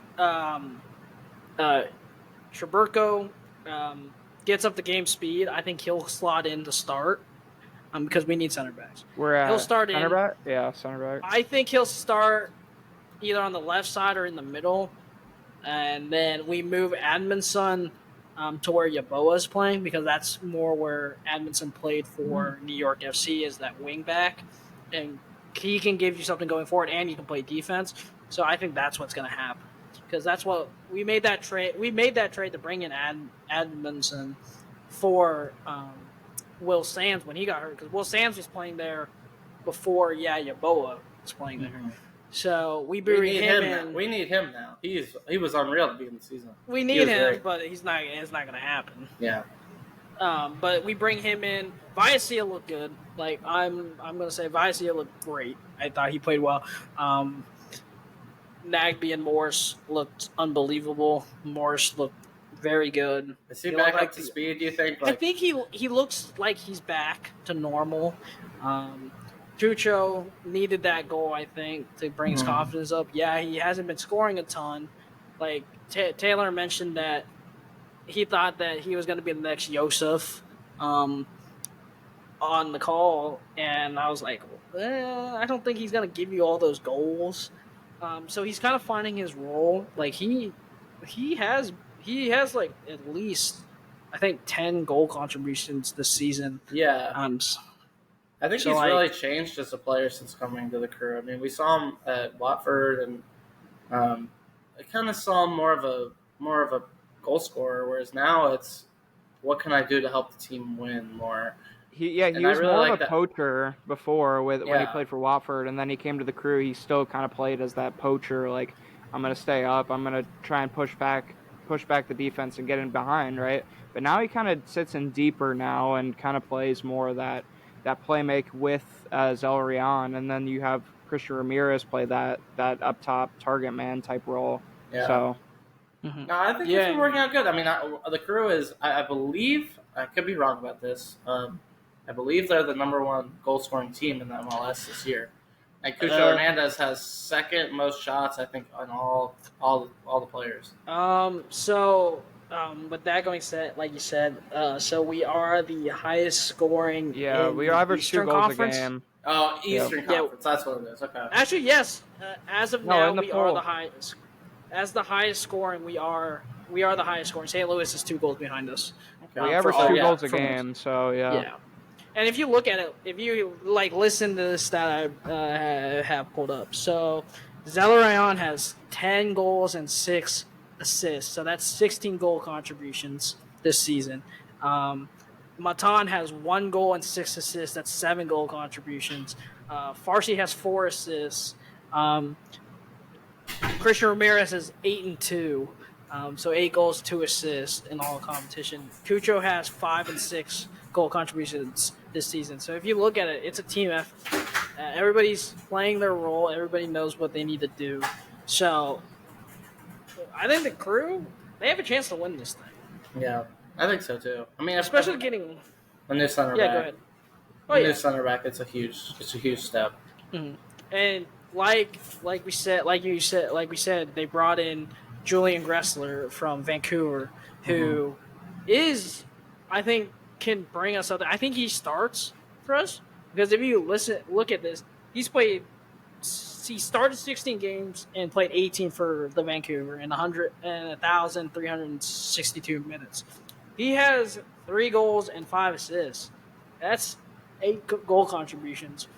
Sherberko gets up to game speed, I think he'll slot in to start because we need center backs. He'll start center back? Yeah, center back. I think he'll start either on the left side or in the middle, and then we move Admonson to where Yeboah is playing, because that's more where Admonson played for New York FC as that wing back, and he can give you something going forward, and you can play defense. So I think that's what's going to happen, because that's what we made that trade. We made that trade to bring in Admonson for Will Sands when he got hurt, because Will Sands was playing there before Yeboah was playing there. So we need him in. We need him now. He was unreal at the beginning of the season. We need him, but it's not going to happen. Yeah. But we bring him in. Viacia looked good. Like I'm going to say Viacia looked great. I thought he played well. Nagby and Morris looked unbelievable. Morris looked very good. Is he back up to speed, do you think? I think he looks like he's back to normal. Cucho needed that goal, I think, to bring his confidence up. Yeah, he hasn't been scoring a ton. Like, Taylor mentioned that he thought that he was going to be the next Yosef on the call, and I was like, I don't think he's going to give you all those goals. So he's kind of finding his role. Like, he has like at least, I think, 10 goal contributions this season. Yeah. I think he's really changed as a player since coming to the Crew. I mean, we saw him at Watford, and I kind of saw him more of a goal scorer. Whereas now it's, what can I do to help the team win more? He was really more of a poacher before when he played for Watford, and then he came to the Crew. He still kind of played as that poacher. Like, I'm going to stay up. I'm going to try and push back the defense and get in behind, right? But now he kind of sits in deeper now and kind of plays more of that play make with Zelarian, and then you have Christian Ramirez play that up top target man type role. Yeah. So, no, I think it's been working out good. I mean, the Crew is, I believe, I could be wrong about this. I believe they're the number one goal scoring team in the MLS this year. And Cucho Hernandez has second most shots, I think, on all the players. With that going said, like you said, so we are the highest scoring. Yeah, we average 2 goals Conference. a game. Oh, Eastern Conference. That's what it is. Okay. Actually, yes. As of now, we are the highest. As the highest scoring, we are the highest scoring. St. Louis is 2 goals behind us. Okay. We average 2 goals a game. So yeah. And if you look at it, if you listen to this that I have pulled up, so Zelarian has 10 goals and 6 assists, so that's 16 goal contributions this season. Matan has 1 goal and 6 assists, that's 7 goal contributions. Farsi has 4 assists. Christian Ramirez has 8 and 2, so 8 goals, 2 assists in all competition. Cucho has 5 and 6 goal contributions this season. So if you look at it, it's a team effort. Everybody's playing their role. Everybody knows what they need to do. So I think the Crew, they have a chance to win this thing. Yeah, I think so too. I mean, especially getting a new center back. Yeah, go ahead. New center back. It's a huge step. Mm-hmm. And like we said, they brought in Julian Gressler from Vancouver, who is, I think, can bring us something. I think he starts for us because if you look at this, he started 16 games and played 18 for the Vancouver in 1,362 minutes. He has 3 goals and 5 assists. That's 8 goal contributions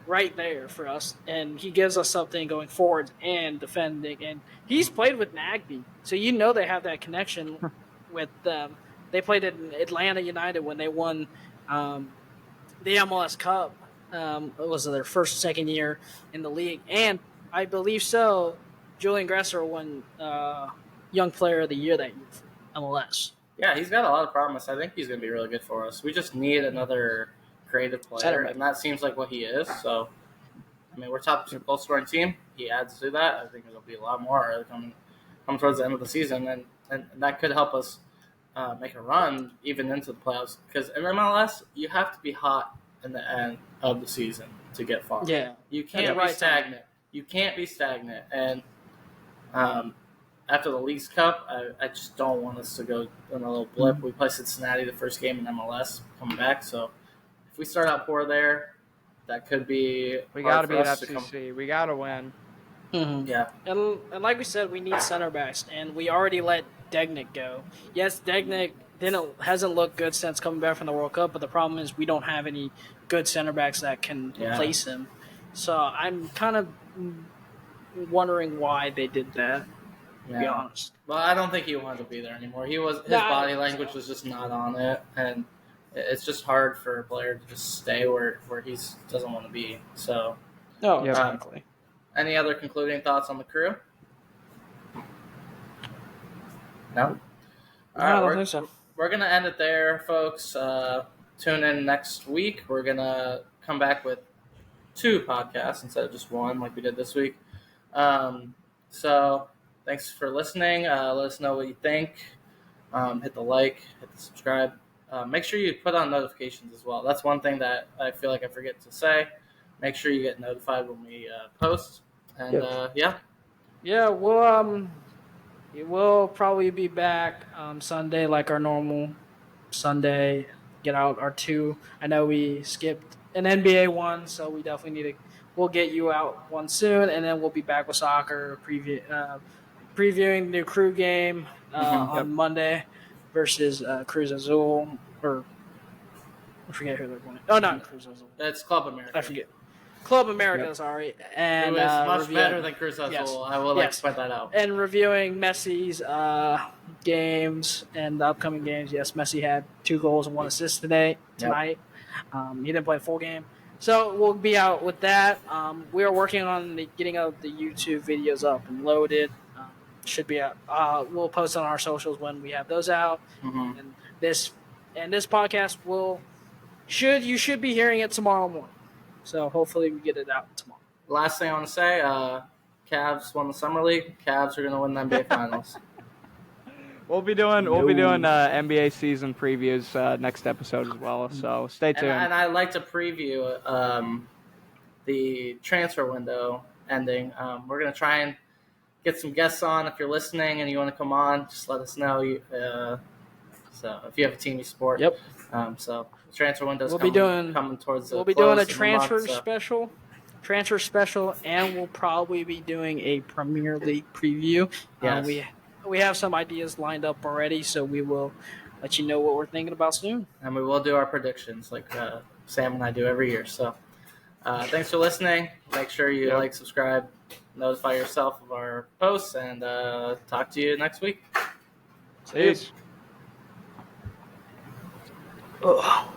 right there for us, and he gives us something going forward and defending. And he's played with Nagby, so they have that connection with them. They played in Atlanta United when they won the MLS Cup. It was their second year in the league, and I believe so. Julian Gresser won Young Player of the Year that year for MLS. Yeah, he's got a lot of promise. I think he's going to be really good for us. We just need another creative player, and that seems like what he is. So, I mean, we're top goal scoring team. He adds to that. I think it'll be a lot more coming towards the end of the season, and that could help us make a run even into the playoffs. Because in MLS, you have to be hot in the end of the season to get far. Yeah, you can't be stagnant. You can't be stagnant, and after the Leagues Cup, I just don't want us to go on a little blip. We play Cincinnati the first game in MLS coming back, so if we start out poor there, that could be. We got to be an FCC. We got to win. Mm-hmm. Yeah, and like we said, we need center backs, and we already let Degnick go. Yes, Degnick hasn't looked good since coming back from the World Cup, but the problem is we don't have any good center backs that can replace him. So I'm kind of wondering why they did that. To be honest. Well, I don't think he wanted to be there anymore. His body language was just not on it, and it's just hard for a player to just stay where he doesn't want to be. So, exactly. Any other concluding thoughts on the crew? No. I don't think so. We're gonna end it there, folks. Tune in next week. We're gonna come back with 2 podcasts instead of just 1, like we did this week. So. Thanks for listening. Let us know what you think. Hit the like, hit the subscribe. Make sure you put on notifications as well. That's one thing that I feel like I forget to say. Make sure you get notified when we post. And we'll probably be back Sunday like our normal Sunday. Get out our 2. I know we skipped an NBA one, so we definitely we'll get you out one soon, and then we'll be back with soccer previewing the new Crew game on Monday versus Cruz Azul, or I forget who they're going. Oh, not Cruz Azul. That's Club America. I forget. Club America, sorry. And it was much better than Cruz Azul. Yes. I will point that out. And reviewing Messi's games and the upcoming games. Yes, Messi had 2 goals and 1 assist tonight. He didn't play a full game. So we'll be out with that. We are working on getting the YouTube videos up and loaded. Should be out. We'll post on our socials when we have those out. Mm-hmm. And this podcast you should be hearing it tomorrow morning. So hopefully we get it out tomorrow. Last thing I want to say, Cavs won the Summer League. Cavs are going to win the NBA Finals. We'll be doing NBA season previews next episode as well. So stay tuned. And I'd like to preview the transfer window ending. We're going to try and get some guests on. If you're listening and you want to come on, just let us know. So if you have a team you support. Yep. So the transfer window's coming towards the We'll be doing a transfer special, and we'll probably be doing a Premier League preview. Yes. We have some ideas lined up already, so we will let you know what we're thinking about soon. And we will do our predictions like Sam and I do every year. So thanks for listening. Make sure you like, subscribe, notify yourself of our posts, and talk to you next week. Peace. Ugh.